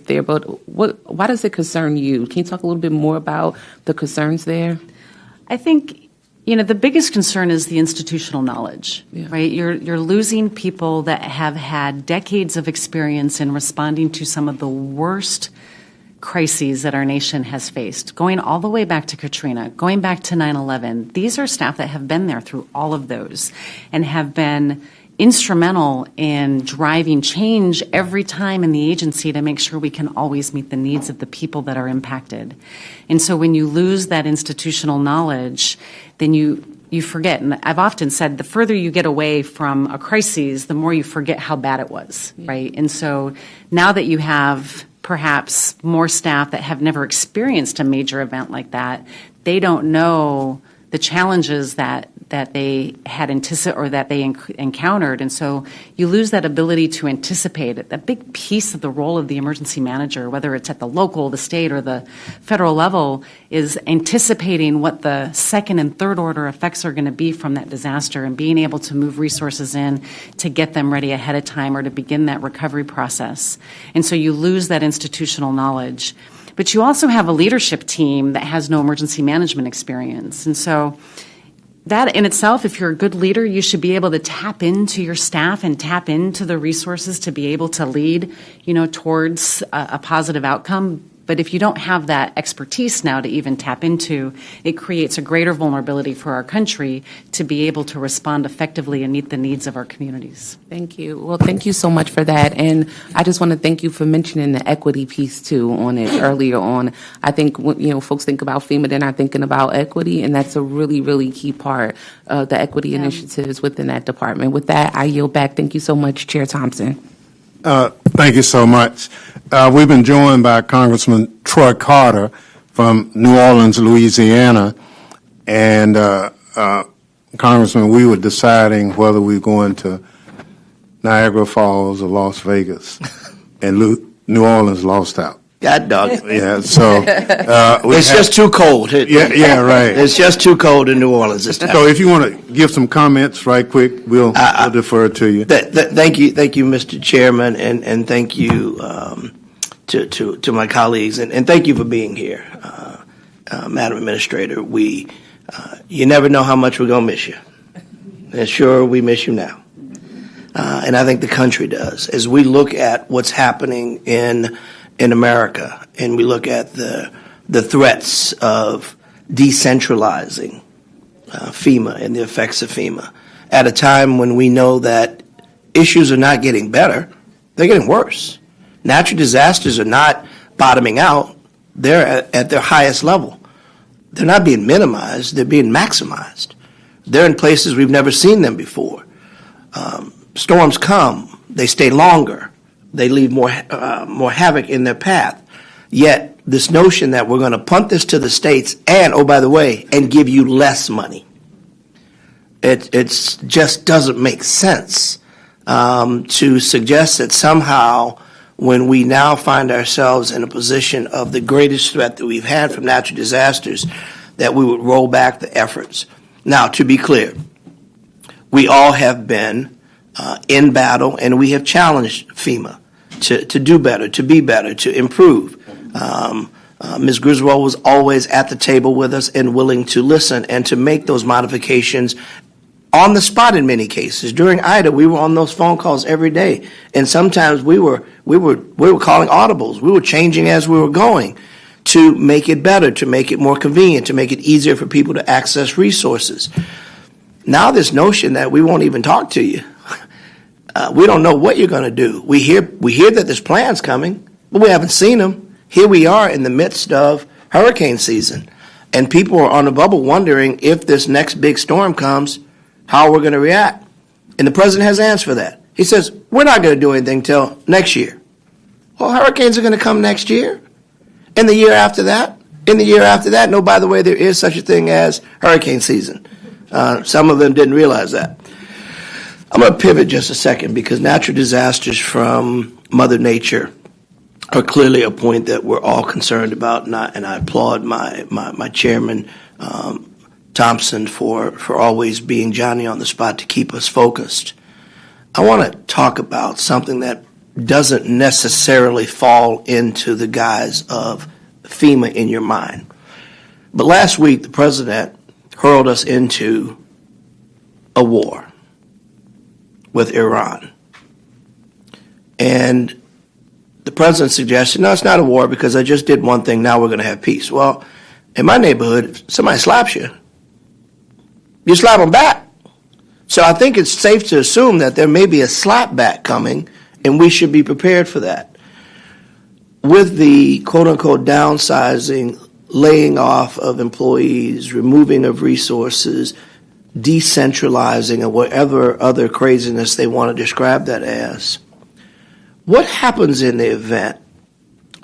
there. But why does it concern you? Can you talk a little bit more about the concerns there? I think the biggest concern is the institutional knowledge, right? You're losing people that have had decades of experience in responding to some of the worst crises that our nation has faced, going all the way back to Katrina, going back to 9/11. These are staff that have been there through all of those and have been instrumental in driving change every time in the agency to make sure we can always meet the needs of the people that are impacted. And so when you lose that institutional knowledge, then you forget. And I've often said the further you get away from a crisis, the more you forget how bad it was, right? And so now that you have perhaps more staff that have never experienced a major event like that, they don't know the challenges that they had anticipated or that they encountered. And so you lose that ability to anticipate it. That big piece of the role of the emergency manager, whether it's at the local, the state, or the federal level, is anticipating what the second and third order effects are going to be from that disaster and being able to move resources in to get them ready ahead of time or to begin that recovery process. And so you lose that institutional knowledge. But you also have a leadership team that has no emergency management experience. And so that in itself, if you're a good leader, you should be able to tap into your staff and tap into the resources to be able to lead, towards a positive outcome. But if you don't have that expertise now to even tap into, it creates a greater vulnerability for our country to be able to respond effectively and meet the needs of our communities. Thank you. Well, thank you so much for that. And I just want to thank you for mentioning the equity piece, too, on it earlier on. I think, when, folks think about FEMA, they're not thinking about equity, and that's a really, really key part of the equity initiatives within that department. With that, I yield back. Thank you so much, Chair Thompson. Thank you so much. We've been joined by Congressman Troy Carter from New Orleans, Louisiana. And, Congressman, we were deciding whether we were going to Niagara Falls or Las Vegas. And New Orleans lost out. God dog it. Yeah, so It's just too cold. Yeah, right. It's just too cold in New Orleans this time. So if you want to give some comments right quick, we'll defer to you. Thank you, Mr. Chairman, and thank you to my colleagues, and thank you for being here, Madam Administrator. You never know how much we're gonna miss you, and sure we miss you now, and I think the country does. As we look at what's happening in America, and we look at the threats of decentralizing FEMA and the effects of FEMA at a time when we know that issues are not getting better, they're getting worse. Natural disasters are not bottoming out, they're at their highest level. They're not being minimized, they're being maximized. They're in places we've never seen them before. Storms come, they stay longer. They leave more havoc in their path. Yet this notion that we're going to punt this to the states and, oh, by the way, and give you less money, it just doesn't make sense to suggest that somehow when we now find ourselves in a position of the greatest threat that we've had from natural disasters, that we would roll back the efforts. Now, to be clear, we all have been in battle, and we have challenged FEMA to do better, to be better, to improve. Ms. Criswell was always at the table with us and willing to listen and to make those modifications on the spot in many cases. During Ida, we were on those phone calls every day, and sometimes we were calling audibles. We were changing as we were going to make it better, to make it more convenient, to make it easier for people to access resources. Now this notion that we won't even talk to you, we don't know what you're going to do. We hear that there's plans coming, but we haven't seen them. Here we are in the midst of hurricane season, and people are on the bubble wondering if this next big storm comes, how we're going to react. And the president has answers for that. He says, we're not going to do anything till next year. Well, hurricanes are going to come next year, and the year after that, and the year after that. No, by the way, there is such a thing as hurricane season. Some of them didn't realize that. I'm going to pivot just a second because natural disasters from Mother Nature are clearly a point that we're all concerned about, and I applaud my chairman, Thompson, for always being Johnny on the spot to keep us focused. I want to talk about something that doesn't necessarily fall into the guise of FEMA in your mind. But last week, the president hurled us into a war with Iran. And the president suggested, no, it's not a war because I just did one thing, now we're going to have peace. Well, in my neighborhood, if somebody slaps you, you slap them back. So I think it's safe to assume that there may be a slap back coming, and we should be prepared for that. With the quote-unquote downsizing, laying off of employees, removing of resources, decentralizing, or whatever other craziness they want to describe that as, what happens in the event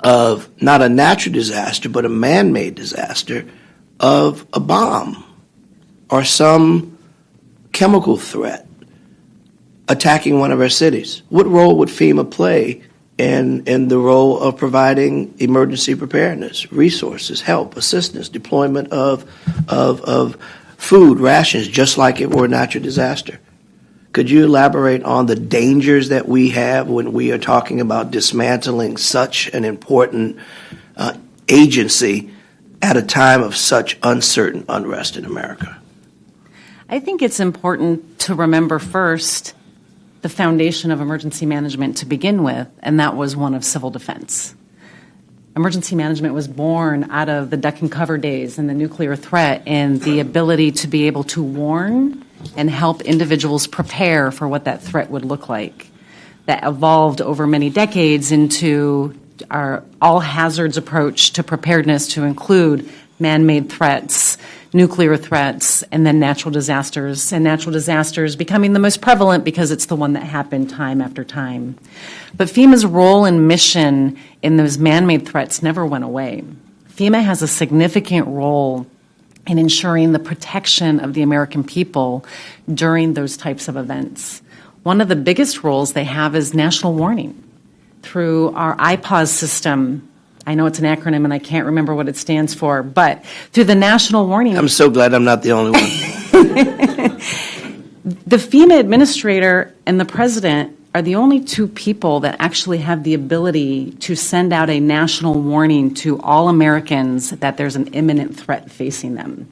of not a natural disaster, but a man-made disaster of a bomb or some chemical threat attacking one of our cities? What role would FEMA play in the role of providing emergency preparedness, resources, help, assistance, deployment of food, rations, just like it were a natural disaster? Could you elaborate on the dangers that we have when we are talking about dismantling such an important agency at a time of such uncertain unrest in America? I think it's important to remember first the foundation of emergency management to begin with, and that was one of civil defense. emergency management was born out of the duck and cover days and the nuclear threat and the ability to be able to warn and help individuals prepare for what that threat would look like. That evolved over many decades into our all hazards approach to preparedness to include man-made threats, nuclear threats, and then natural disasters, and natural disasters becoming the most prevalent because it's the one that happened time after time. But FEMA's role and mission in those man-made threats never went away. FEMA has a significant role in ensuring the protection of the American people during those types of events. One of the biggest roles they have is national warning. Through our IPAWS system, I know it's an acronym and I can't remember what it stands for, but through the national warning. I'm so glad I'm not the only one. The FEMA administrator and the president are the only two people that actually have the ability to send out a national warning to all Americans that there's an imminent threat facing them.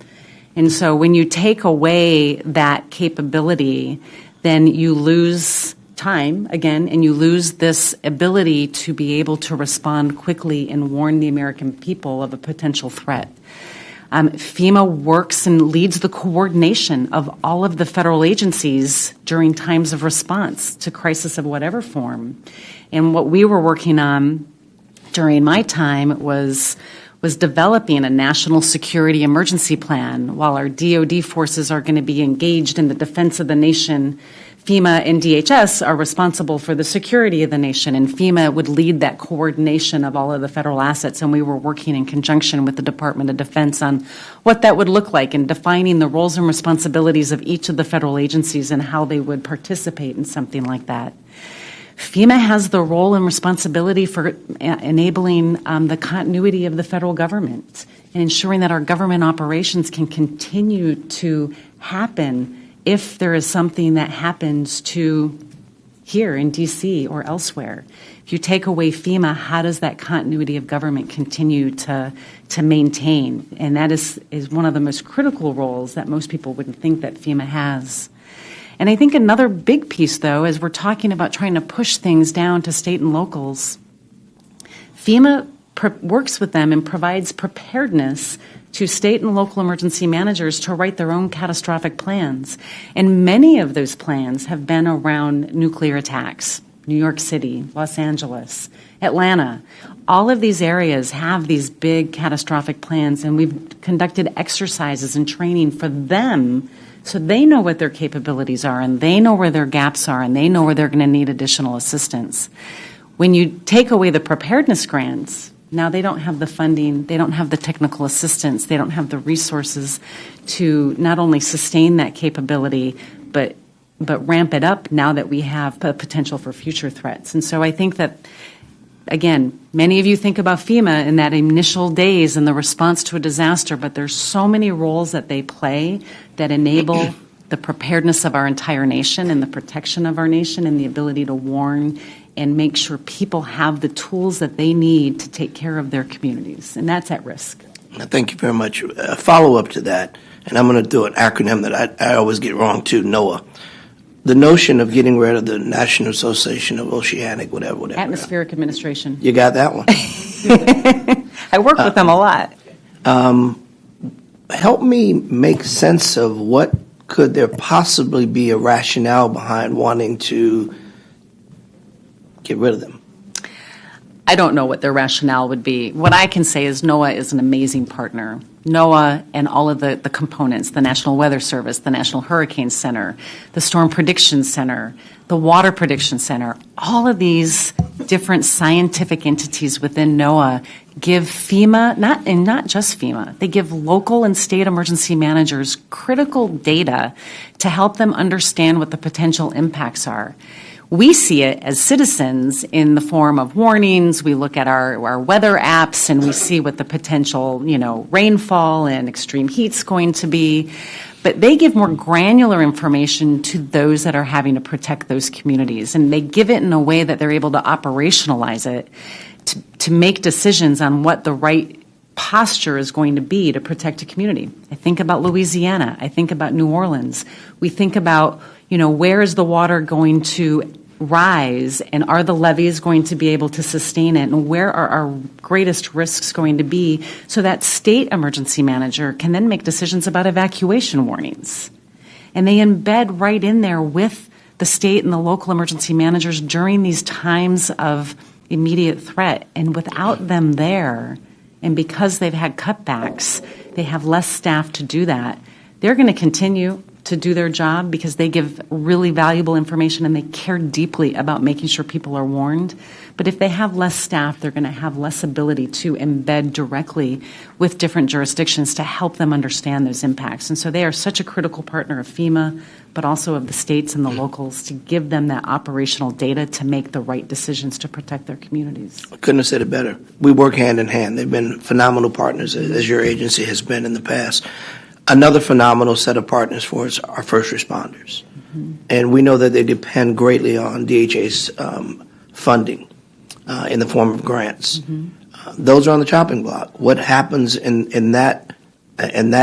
And so when you take away that capability, then you lose time again, and you lose this ability to be able to respond quickly and warn the American people of a potential threat. FEMA works and leads the coordination of all of the federal agencies during times of response to crisis of whatever form. And what we were working on during my time was developing a national security emergency plan. While our DoD forces are going to be engaged in the defense of the nation, FEMA and DHS are responsible for the security of the nation, and FEMA would lead that coordination of all of the federal assets, and we were working in conjunction with the Department of Defense on what that would look like and defining the roles and responsibilities of each of the federal agencies and how they would participate in something like that. FEMA has the role and responsibility for enabling the continuity of the federal government and ensuring that our government operations can continue to happen if there is something that happens to here in D.C. or elsewhere. If you take away FEMA, how does that continuity of government continue to maintain? And that is one of the most critical roles that most people wouldn't think that FEMA has. And I think another big piece, though, as we're talking about trying to push things down to state and locals, FEMA works with them and provides preparedness to state and local emergency managers to write their own catastrophic plans. And many of those plans have been around nuclear attacks. New York City, Los Angeles, Atlanta. All of these areas have these big catastrophic plans, and we've conducted exercises and training for them so they know what their capabilities are, and they know where their gaps are, and they know where they're going to need additional assistance. When you take away the preparedness grants, now they don't have the funding, they don't have the technical assistance, they don't have the resources to not only sustain that capability, but ramp it up now that we have a potential for future threats. And so I think that, again, many of you think about FEMA in that initial days and the response to a disaster, but there's so many roles that they play that enable the preparedness of our entire nation and the protection of our nation and the ability to warn and make sure people have the tools that they need to take care of their communities, and that's at risk. Thank you very much. A follow-up to that, and I'm going to do an acronym that I always get wrong too, NOAA. The notion of getting rid of the National Association of Oceanic, whatever. Atmospheric Administration. You got that one? I work with them a lot. Help me make sense of what could there possibly be a rationale behind wanting to get rid of them? I don't know what their rationale would be. What I can say is NOAA is an amazing partner. NOAA and all of the components, the National Weather Service, the National Hurricane Center, the Storm Prediction Center, the Water Prediction Center, all of these different scientific entities within NOAA give FEMA, not just FEMA, they give local and state emergency managers critical data to help them understand what the potential impacts are. We see it as citizens in the form of warnings. We look at our weather apps and we see what the potential, rainfall and extreme heat's going to be. But they give more granular information to those that are having to protect those communities. And they give it in a way that they're able to operationalize it to make decisions on what the right posture is going to be to protect a community. I think about Louisiana. I think about New Orleans. We think about, where is the water going to rise, and are the levees going to be able to sustain it, and where are our greatest risks going to be, so that state emergency manager can then make decisions about evacuation warnings. And they embed right in there with the state and the local emergency managers during these times of immediate threat. And without them there, and because they've had cutbacks, they have less staff to do that. They're going to continue to do their job because they give really valuable information and they care deeply about making sure people are warned. But if they have less staff, they're going to have less ability to embed directly with different jurisdictions to help them understand those impacts. And so they are such a critical partner of FEMA, but also of the states and the locals, to give them that operational data to make the right decisions to protect their communities. I couldn't have said it better. We work hand in hand. They've been phenomenal partners, as your agency has been in the past. Another phenomenal set of partners for us are first responders. Mm-hmm. And we know that they depend greatly on DHA's funding in the form of grants. Mm-hmm. Those are on the chopping block. What happens in that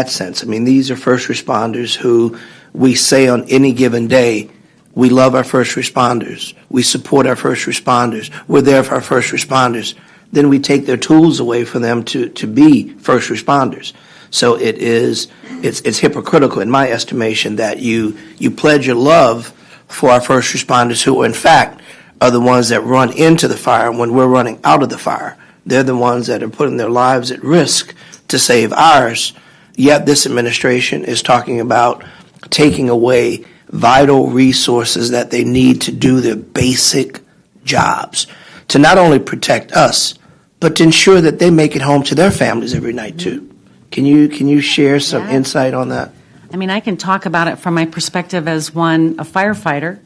sense? I mean, these are first responders who we say on any given day, we love our first responders. We support our first responders. We're there for our first responders. Then we take their tools away for them to be first responders. So it's hypocritical in my estimation that you pledge your love for our first responders, who in fact are the ones that run into the fire when we're running out of the fire. They're the ones that are putting their lives at risk to save ours. Yet this administration is talking about taking away vital resources that they need to do their basic jobs, to not only protect us, but to ensure that they make it home to their families every night too. Can you share some insight on that? I mean, I can talk about it from my perspective as a firefighter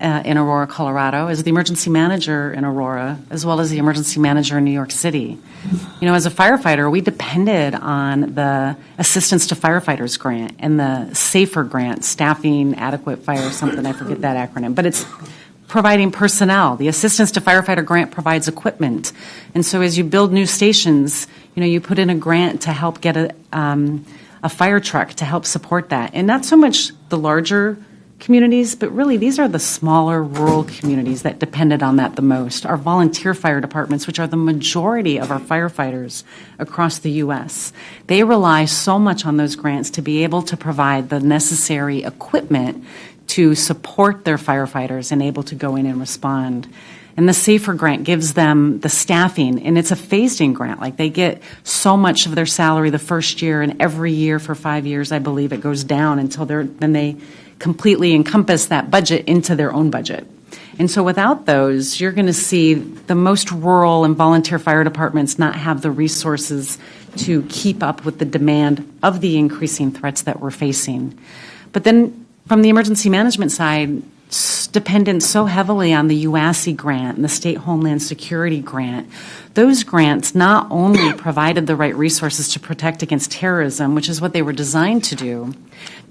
in Aurora, Colorado, as the emergency manager in Aurora, as well as the emergency manager in New York City. You know, as a firefighter, we depended on the Assistance to Firefighters grant and the SAFER grant, Staffing Adequate Fire something, I forget that acronym, but it's providing personnel. The Assistance to Firefighter grant provides equipment. And so as you build new stations, you know, you put in a grant to help get a fire truck to help support that. And not so much the larger communities, but really these are the smaller rural communities that depended on that the most. Our volunteer fire departments, which are the majority of our firefighters across the U.S., they rely so much on those grants to be able to provide the necessary equipment to support their firefighters and able to go in and respond. And the SAFER grant gives them the staffing, and it's a phased-in grant. Like, they get so much of their salary the first year, and every year for 5 years, I believe, it goes down until then they completely encompass that budget into their own budget. And so without those, you're going to see the most rural and volunteer fire departments not have the resources to keep up with the demand of the increasing threats that we're facing. But then from the emergency management side, dependent so heavily on the UASI grant and the State Homeland Security grant. Those grants not only provided the right resources to protect against terrorism, which is what they were designed to do,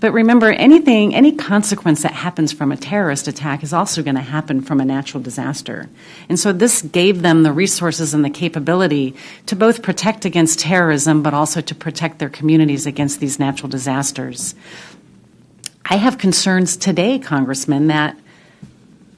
but remember, any consequence that happens from a terrorist attack is also going to happen from a natural disaster. And so this gave them the resources and the capability to both protect against terrorism, but also to protect their communities against these natural disasters. I have concerns today, Congressman, that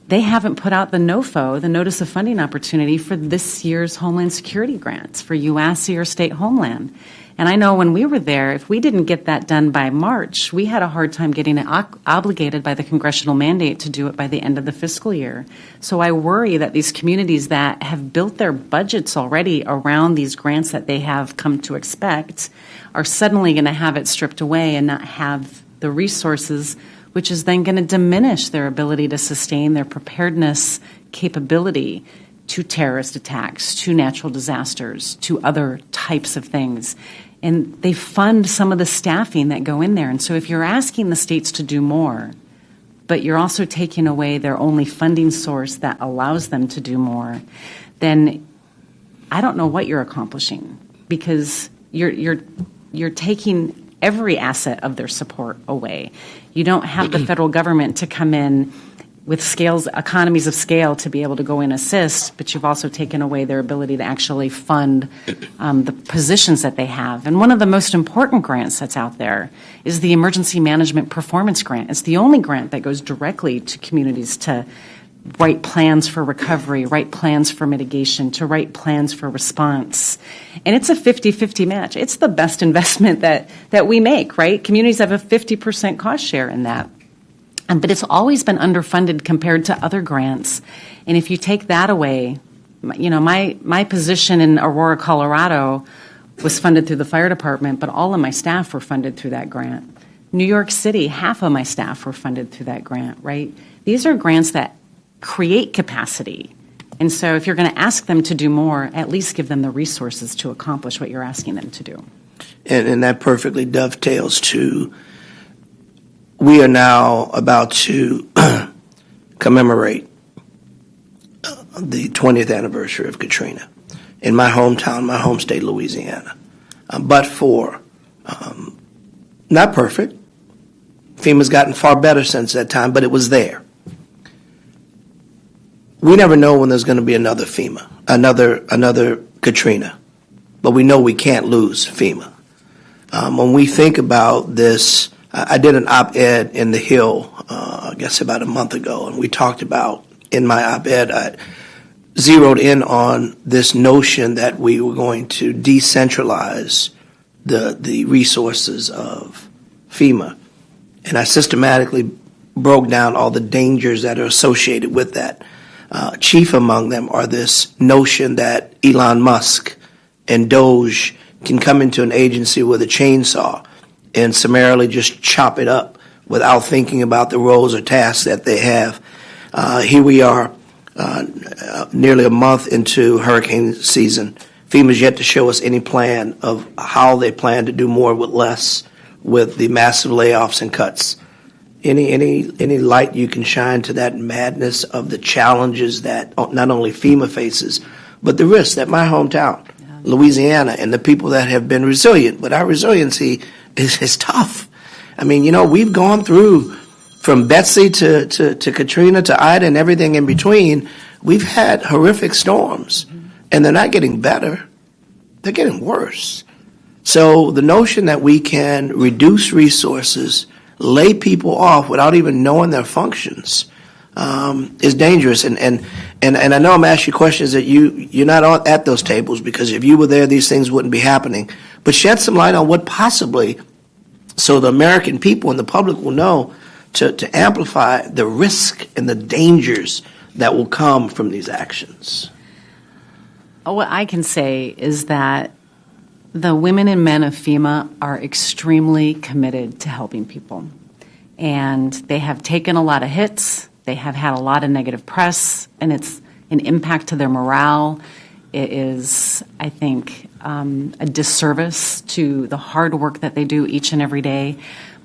they haven't put out the NOFO, the Notice of Funding Opportunity, for this year's Homeland Security grants for UASI or State Homeland. And I know when we were there, if we didn't get that done by March, we had a hard time getting it obligated by the congressional mandate to do it by the end of the fiscal year. So I worry that these communities that have built their budgets already around these grants that they have come to expect are suddenly going to have it stripped away and not have the resources, which is then going to diminish their ability to sustain their preparedness capability to terrorist attacks, to natural disasters, to other types of things. And they fund some of the staffing that go in there. And so if you're asking the states to do more, but you're also taking away their only funding source that allows them to do more, then I don't know what you're accomplishing, because you're taking every asset of their support away. You don't have the federal government to come in with economies of scale to be able to go and assist, but you've also taken away their ability to actually fund the positions that they have. And one of the most important grants that's out there is the Emergency Management Performance Grant. It's the only grant that goes directly to communities to write plans for recovery, write plans for mitigation, to write plans for response. And it's a 50-50 match. It's the best investment that we make, right? Communities have a 50% cost share in that. But it's always been underfunded compared to other grants. And if you take that away, you know, my position in Aurora, Colorado was funded through the fire department, but all of my staff were funded through that grant. New York City, half of my staff were funded through that grant, right? These are grants that create capacity. And so if you're going to ask them to do more, at least give them the resources to accomplish what you're asking them to do. And that perfectly dovetails to, we are now about to commemorate the 20th anniversary of Katrina in my hometown, my home state, Louisiana. But for, not perfect, FEMA's gotten far better since that time, but it was there. We never know when there's going to be another FEMA, another Katrina, but we know we can't lose FEMA. When we think about this, I did an op-ed in The Hill, I guess about a month ago, and we talked about, in my op-ed, I zeroed in on this notion that we were going to decentralize the resources of FEMA. And I systematically broke down all the dangers that are associated with that. Chief among them are this notion that Elon Musk and Doge can come into an agency with a chainsaw and summarily just chop it up without thinking about the roles or tasks that they have. Here we are, nearly a month into hurricane season. FEMA's yet to show us any plan of how they plan to do more with less with the massive layoffs and cuts. Any light you can shine to that madness of the challenges that not only FEMA faces, but the risks that my hometown, Louisiana, and the people that have been resilient, but our resiliency is tough. I mean, you know, we've gone through from Betsy to Katrina to Ida and everything in between. We've had horrific storms, and they're not getting better. They're getting worse. So the notion that we can reduce resources, lay people off without even knowing their functions is dangerous. And I know I'm asking you questions that you're not at those tables, because if you were there, these things wouldn't be happening. But shed some light on what possibly, so the American people and the public will know to amplify the risk and the dangers that will come from these actions. What I can say is that the women and men of FEMA are extremely committed to helping people. And they have taken a lot of hits. They have had a lot of negative press, and it's an impact to their morale. It is, I think, a disservice to the hard work that they do each and every day.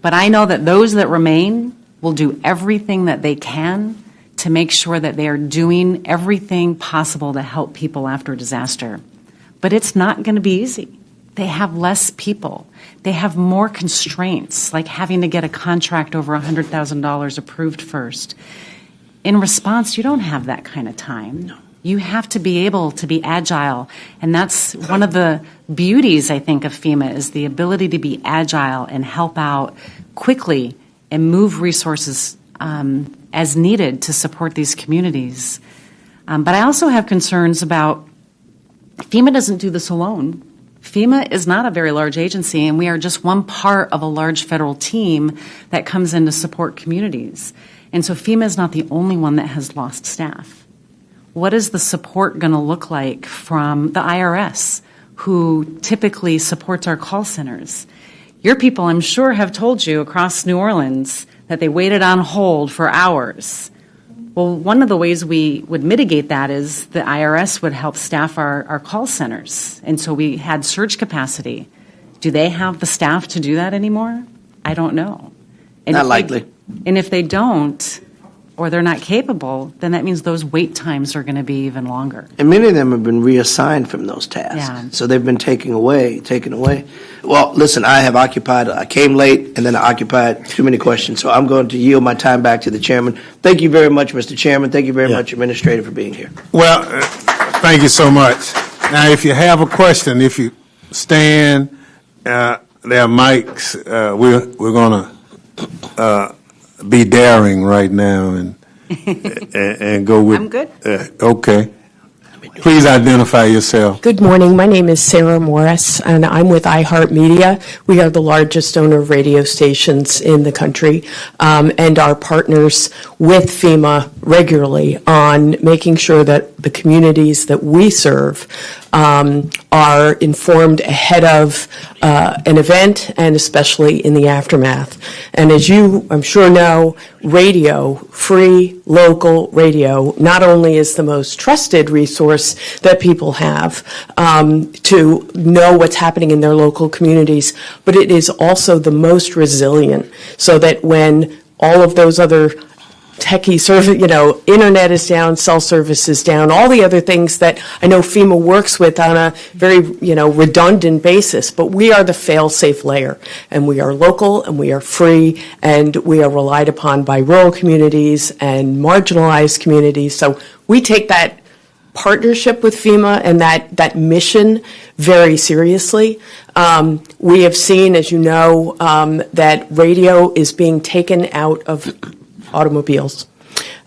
But I know that those that remain will do everything that they can to make sure that they are doing everything possible to help people after disaster. But it's not going to be easy. They have less people. They have more constraints, like having to get a contract over $100,000 approved first. In response, you don't have that kind of time. No. You have to be able to be agile. And that's one of the beauties, I think, of FEMA, is the ability to be agile and help out quickly and move resources as needed to support these communities. But I also have concerns about FEMA doesn't do this alone. FEMA is not a very large agency, and we are just one part of a large federal team that comes in to support communities. And so FEMA is not the only one that has lost staff. What is the support going to look like from the IRS, who typically supports our call centers? Your people, I'm sure, have told you across New Orleans that they waited on hold for hours. Well, one of the ways we would mitigate that is the IRS would help staff our call centers. And so we had surge capacity. Do they have the staff to do that anymore? I don't know. And not likely. And if they don't, or they're not capable, then that means those wait times are going to be even longer. And many of them have been reassigned from those tasks. Yeah. So they've been taken away. Well, listen, I came late, and then I occupied too many questions, so I'm going to yield my time back to the chairman. Thank you very much, Mr. Chairman. Thank you very much, Administrator, for being here. Well, thank you so much. Now, if you have a question, if you stand, there are mics. We're going to be daring right now, and and go with. I'm good. Okay. Please identify yourself. Good morning. My name is Sarah Morris, and I'm with iHeartMedia. We are the largest owner of radio stations in the country, and are partners with FEMA regularly on making sure that the communities that we serve are informed ahead of an event, and especially in the aftermath. And as you, I'm sure, know, radio, free, local radio, not only is the most trusted resource that people have to know what's happening in their local communities, but it is also the most resilient, so that when all of those other techie service, internet is down, cell service is down, all the other things that I know FEMA works with on a very, redundant basis, but we are the fail-safe layer, and we are local, and we are free, and we are relied upon by rural communities and marginalized communities. So we take that partnership with FEMA and that mission very seriously. We have seen, as you know, that radio is being taken out of automobiles,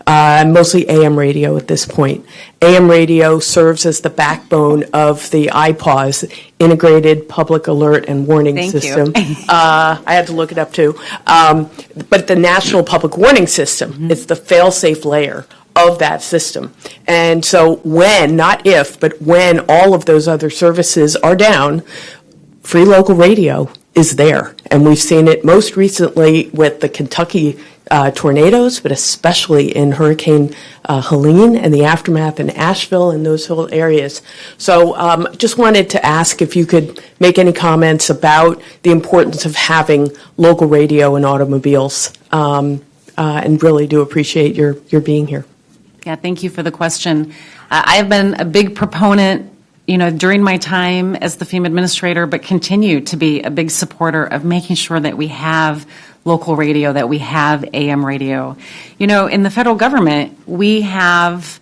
mostly AM radio at this point. AM radio serves as the backbone of the IPAWS, Integrated Public Alert and Warning Thank System. you. I had to look it up too. But the National Public Warning System, it's the fail-safe layer of that system. And so when, not if, but when all of those other services are down, free local radio is there. And we've seen it most recently with the Kentucky tornadoes, but especially in Hurricane Helene and the aftermath in Asheville and those whole areas. So just wanted to ask if you could make any comments about the importance of having local radio in automobiles, and really do appreciate your being here. Yeah, thank you for the question. I have been a big proponent, during my time as the FEMA administrator, but continue to be a big supporter of making sure that we have local radio, that we have AM radio. In the federal government, we have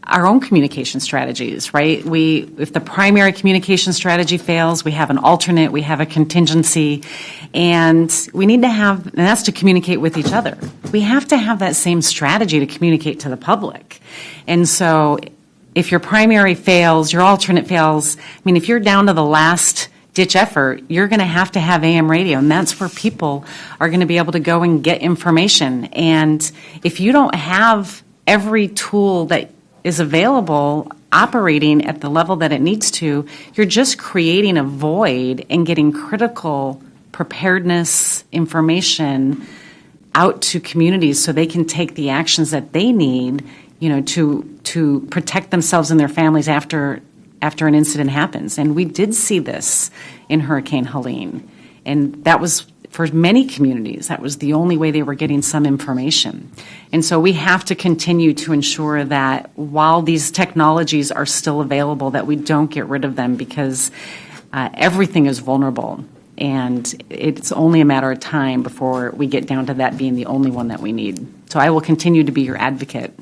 our own communication strategies, right? If the primary communication strategy fails, we have an alternate, we have a contingency, and we need to have, and that's to communicate with each other. We have to have that same strategy to communicate to the public. And so if your primary fails, your alternate fails, if you're down to the last ditch effort, you're going to have AM radio, and that's where people are going to be able to go and get information. And if you don't have every tool that is available operating at the level that it needs to, you're just creating a void and getting critical preparedness information out to communities so they can take the actions that they need, to protect themselves and their families after an incident happens. And we did see this in Hurricane Helene. And that was, for many communities, that was the only way they were getting some information. And so we have to continue to ensure that while these technologies are still available, that we don't get rid of them, because everything is vulnerable. And it's only a matter of time before we get down to that being the only one that we need. So I will continue to be your advocate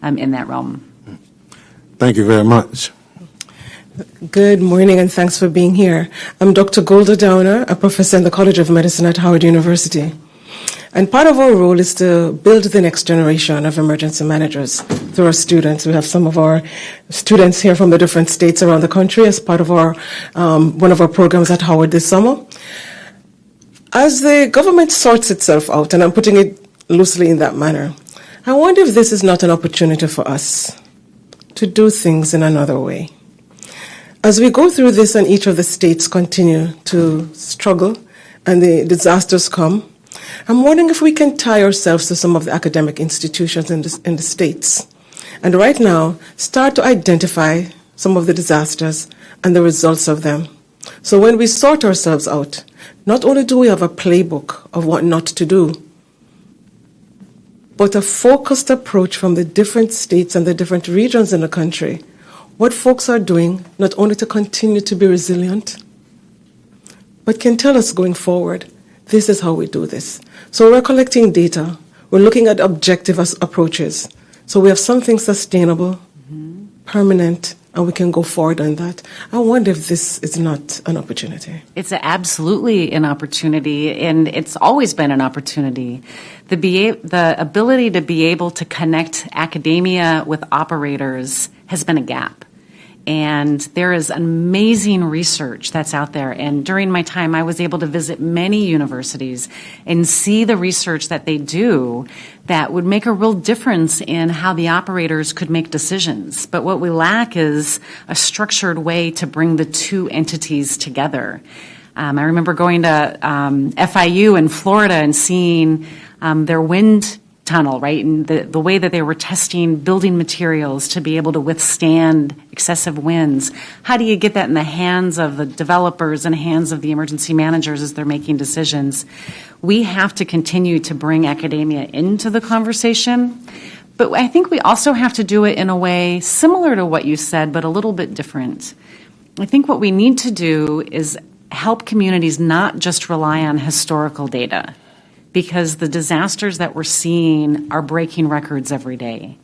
in that realm. Thank you very much. Good morning, and thanks for being here. I'm Dr. Golda Downer, a professor in the College of Medicine at Howard University. And part of our role is to build the next generation of emergency managers through our students. We have some of our students here from the different states around the country as part of our one of our programs at Howard this summer. As the government sorts itself out, and I'm putting it loosely in that manner, I wonder if this is not an opportunity for us to do things in another way. As we go through this and each of the states continue to struggle and the disasters come, I'm wondering if we can tie ourselves to some of the academic institutions in the states. And right now, start to identify some of the disasters and the results of them. So when we sort ourselves out, not only do we have a playbook of what not to do, but a focused approach from the different states and the different regions in the country, what folks are doing, not only to continue to be resilient, but can tell us going forward, this is how we do this. So we're collecting data. We're looking at objective approaches. So we have something sustainable, permanent, and we can go forward on that. I wonder if this is not an opportunity. It's absolutely an opportunity, and it's always been an opportunity. The ability to be able to connect academia with operators has been a gap. And there is amazing research that's out there. And during my time, I was able to visit many universities and see the research that they do that would make a real difference in how the operators could make decisions. But what we lack is a structured way to bring the two entities together. I remember going to FIU in Florida and seeing their wind tunnel, right? And the way that they were testing building materials to be able to withstand excessive winds. How do you get that in the hands of the developers and hands of the emergency managers as they're making decisions? We have to continue to bring academia into the conversation. But I think we also have to do it in a way similar to what you said, but a little bit different. I think what we need to do is help communities not just rely on historical data, because the disasters that we're seeing are breaking records every day.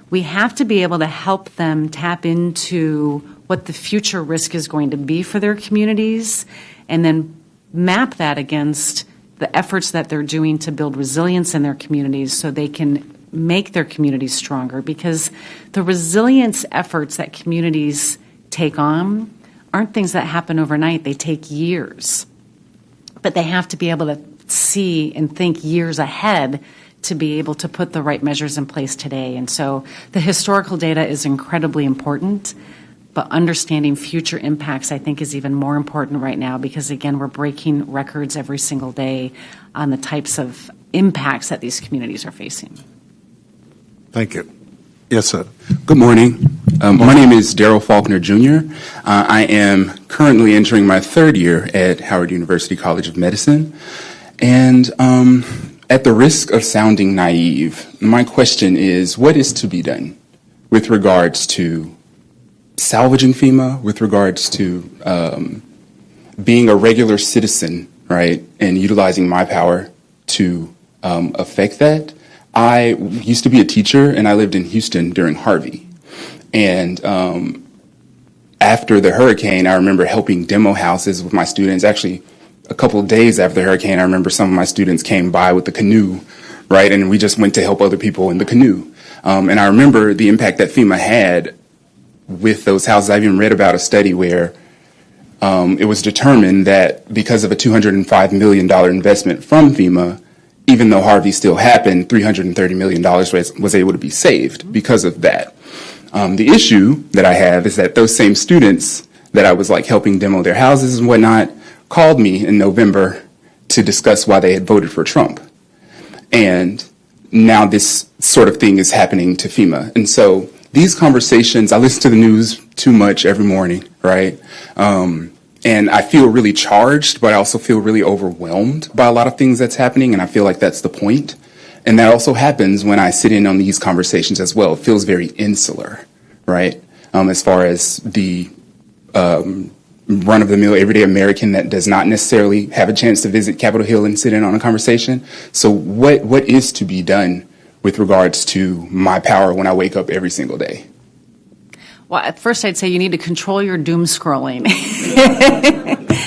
We have to be able to help them tap into what the future risk is going to be for their communities, and then map that against the efforts that they're doing to build resilience in their communities so they can make their communities stronger. Because the resilience efforts that communities take on aren't things that happen overnight. They take years. But they have to be able to see and think years ahead to be able to put the right measures in place today. And so the historical data is incredibly important, but understanding future impacts, I think, is even more important right now because, again, we're breaking records every single day on the types of impacts that these communities are facing. Thank you. Yes, sir. Good morning. My name is Daryl Faulkner, Jr. I am currently entering my third year at Howard University College of Medicine. And at the risk of sounding naive, my question is, what is to be done with regards to salvaging FEMA, with regards to being a regular citizen, right, and utilizing my power to affect that? I used to be a teacher, and I lived in Houston during Harvey. And after the hurricane, I remember helping demo houses with my students. Actually, a couple of days after the hurricane, I remember some of my students came by with the canoe, right? And we just went to help other people in the canoe. And I remember the impact that FEMA had with those houses. I even read about a study where it was determined that because of a $205 million investment from FEMA, even though Harvey still happened, $330 million was able to be saved because of that. The issue that I have is that those same students that I was like helping demo their houses and whatnot called me in November to discuss why they had voted for Trump. And now this sort of thing is happening to FEMA. And so these conversations, I listen to the news too much every morning, right? And I feel really charged, but I also feel really overwhelmed by a lot of things that's happening, and I feel like that's the point. And that also happens when I sit in on these conversations as well. It feels very insular, right? As far as the run-of-the-mill everyday American that does not necessarily have a chance to visit Capitol Hill and sit in on a conversation. So what is to be done with regards to my power when I wake up every single day? Well, at first I'd say you need to control your doom scrolling.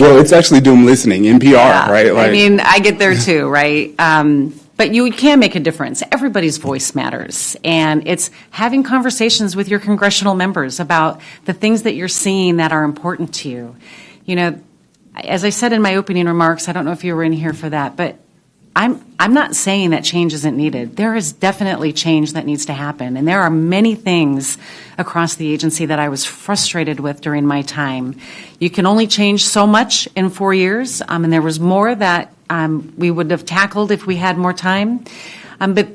Well, it's actually doom listening, NPR, Yeah. right? I mean, I get there too, right? But you can make a difference. Everybody's voice matters. And it's having conversations with your congressional members about the things that you're seeing that are important to you. You know, as I said in my opening remarks, I don't know if you were in here for that, but I'm not saying that change isn't needed. There is definitely change that needs to happen. And there are many things across the agency that I was frustrated with during my time. You can only change so much in 4 years, and there was more that we would have tackled if we had more time. But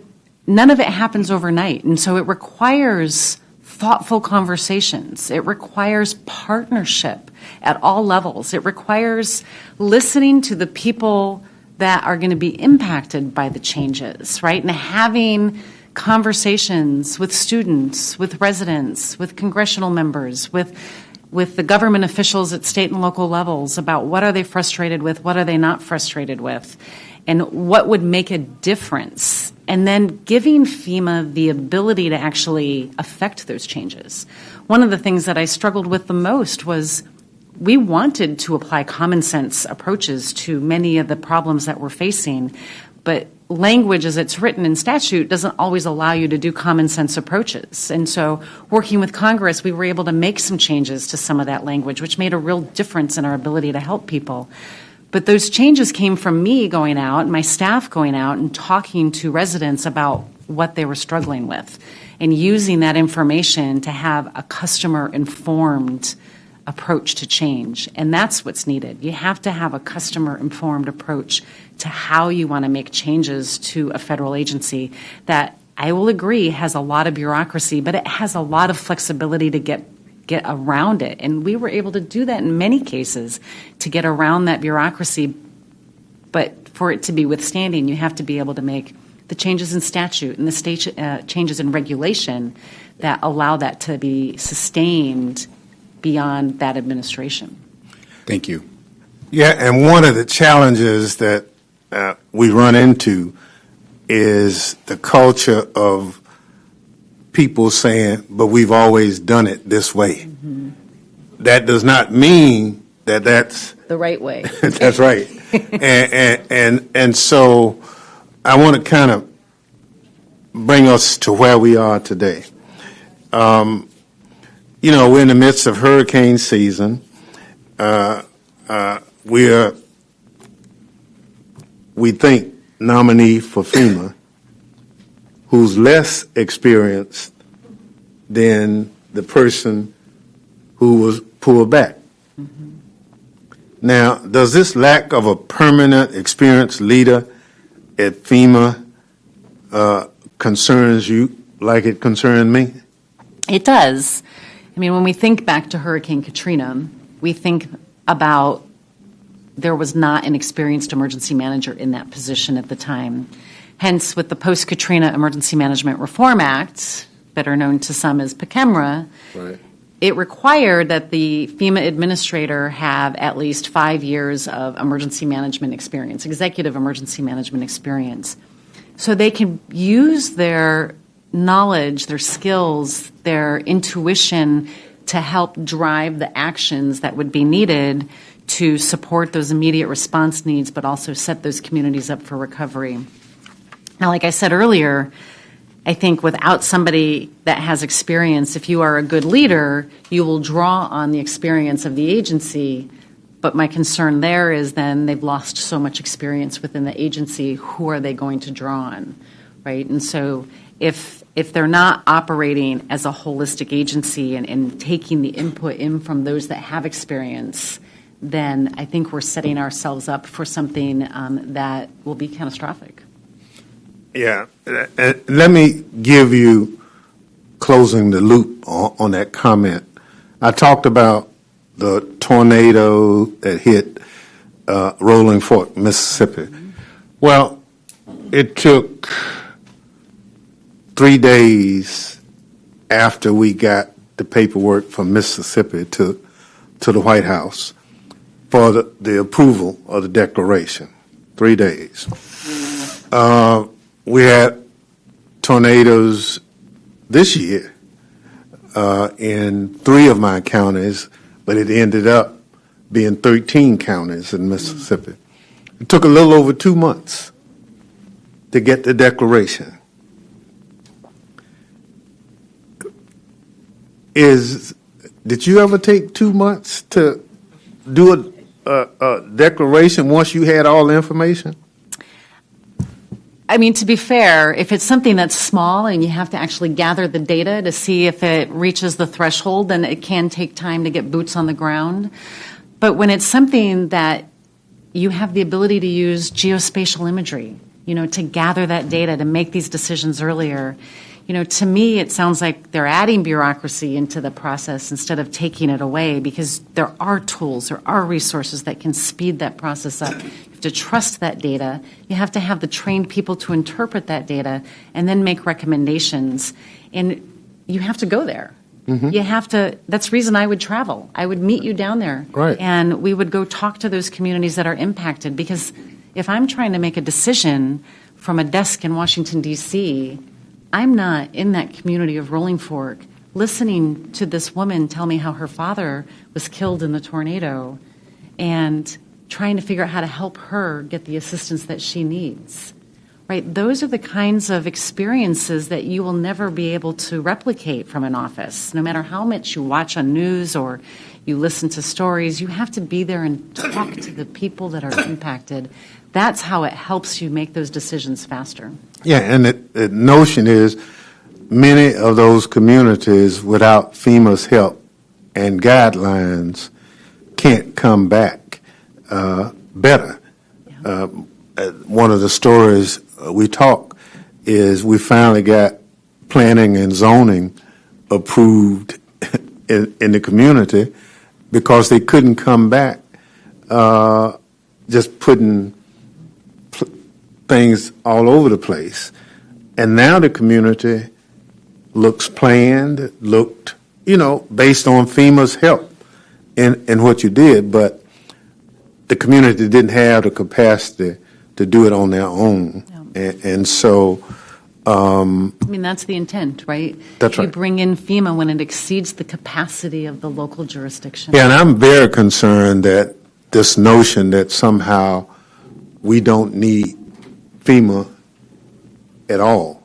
none of it happens overnight. And so it requires thoughtful conversations. It requires partnership at all levels. It requires listening to the people that are going to be impacted by the changes, right? And having conversations with students, with residents, with congressional members, with the government officials at state and local levels about what are they frustrated with, what are they not frustrated with, and what would make a difference and then giving FEMA the ability to actually affect those changes. One of the things that I struggled with the most was we wanted to apply common sense approaches to many of the problems that we're facing, but language as it's written in statute doesn't always allow you to do common sense approaches. And so working with Congress, we were able to make some changes to some of that language, which made a real difference in our ability to help people. But those changes came from me going out and my staff going out and talking to residents about what they were struggling with and using that information to have a customer-informed approach to change. And that's what's needed. You have to have a customer-informed approach to how you want to make changes to a federal agency that, I will agree, has a lot of bureaucracy, but it has a lot of flexibility to get around it. And we were able to do that in many cases to get around that bureaucracy. But for it to be withstanding, you have to be able to make the changes in statute and the changes in regulation that allow that to be sustained beyond that administration. Thank you. Yeah, and one of the challenges that we run into is the culture of people saying, but we've always done it this way. Mm-hmm. That does not mean that that's the right way. That's right. and so I want to kind of bring us to where we are today. You know, we're in the midst of hurricane season. We think, nominee for FEMA, who's less experienced than the person who was pulled back. Mm-hmm. Now, does this lack of a permanent, experienced leader at FEMA concerns you like it concerned me? It does. I mean, when we think back to Hurricane Katrina, we think about there was not an experienced emergency manager in that position at the time. Hence, with the Post-Katrina Emergency Management Reform Act, better known to some as PCEMRA, right, it required that the FEMA administrator have at least 5 years of emergency management experience, executive emergency management experience, so they can use their knowledge, their skills, their intuition to help drive the actions that would be needed to support those immediate response needs, but also set those communities up for recovery. Now, like I said earlier, I think without somebody that has experience, if you are a good leader, you will draw on the experience of the agency. But my concern there is then they've lost so much experience within the agency. Who are they going to draw on, right? And so if they're not operating as a holistic agency and taking the input in from those that have experience, then I think we're setting ourselves up for something that will be catastrophic. Yeah. Let me give you, closing the loop on that comment. I talked about the tornado that hit Rolling Fork, Mississippi. Mm-hmm. Well, it took 3 days after we got the paperwork from Mississippi to the White House for the approval of the declaration. 3 days. We had tornadoes this year in 3 of my counties, but it ended up being 13 counties in Mississippi. It took a little over 2 months to get the declaration. Did you ever take 2 months to do a declaration once you had all the information? I mean, to be fair, if it's something that's small and you have to actually gather the data to see if it reaches the threshold, then it can take time to get boots on the ground. But when it's something that you have the ability to use geospatial imagery, to gather that data, to make these decisions earlier, to me, it sounds like they're adding bureaucracy into the process instead of taking it away, because there are tools, there are resources that can speed that process up. You have to trust that data. You have to have the trained people to interpret that data and then make recommendations. And you have to go there. Mm-hmm. You have to. That's the reason I would travel. I would meet you down there. Right. And we would go talk to those communities that are impacted, because if I'm trying to make a decision from a desk in Washington, D.C., I'm not in that community of Rolling Fork listening to this woman tell me how her father was killed in the tornado and trying to figure out how to help her get the assistance that she needs. Right? Those are the kinds of experiences that you will never be able to replicate from an office. No matter how much you watch on news or you listen to stories, you have to be there and talk to the people that are impacted. That's how it helps you make those decisions faster. Yeah, and the notion is many of those communities without FEMA's help and guidelines can't come back better. One of the stories we talk is we finally got planning and zoning approved in the community because they couldn't come back just putting things all over the place. And now the community looks planned, looked, based on FEMA's help in what you did, but the community didn't have the capacity to do it on their own. Yeah. And so... that's the intent, right? That's right. You bring in FEMA when it exceeds the capacity of the local jurisdiction. Yeah, and I'm very concerned that this notion that somehow we don't need FEMA at all,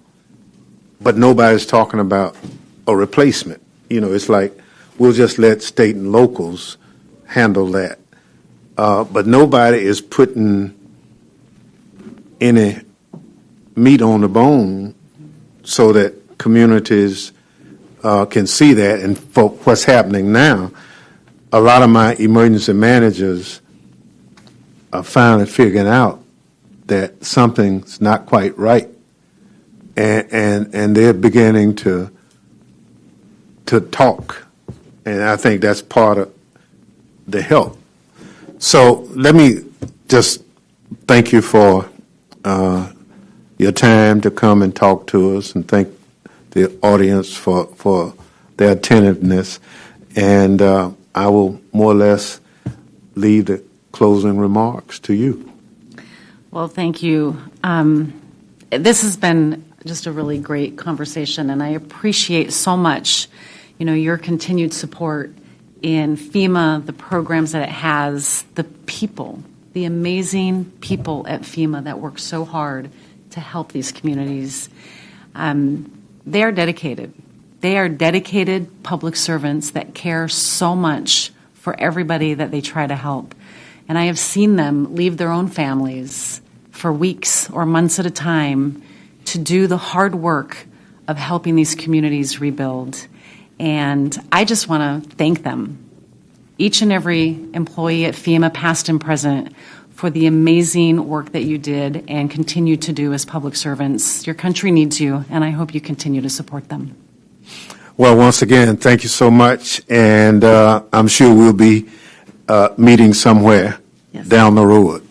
but nobody's talking about a replacement. It's like we'll just let state and locals handle that. But nobody is putting any meat on the bone so that communities can see that. And for what's happening now, a lot of my emergency managers are finally figuring out that something's not quite right, and they're beginning to talk, and I think that's part of the help. So let me just thank you for your time to come and talk to us, and thank the audience for their attentiveness. And I will more or less leave the closing remarks to you. Well, thank you. This has been just a really great conversation, and I appreciate so much, your continued support in FEMA, the programs that it has, the people, the amazing people at FEMA that work so hard to help these communities. They are dedicated. They are dedicated public servants that care so much for everybody that they try to help. And I have seen them leave their own families for weeks or months at a time to do the hard work of helping these communities rebuild. And I just want to thank them, each and every employee at FEMA, past and present, for the amazing work that you did and continue to do as public servants. Your country needs you, and I hope you continue to support them. Well, once again, thank you so much, and I'm sure we'll be meeting somewhere down the road.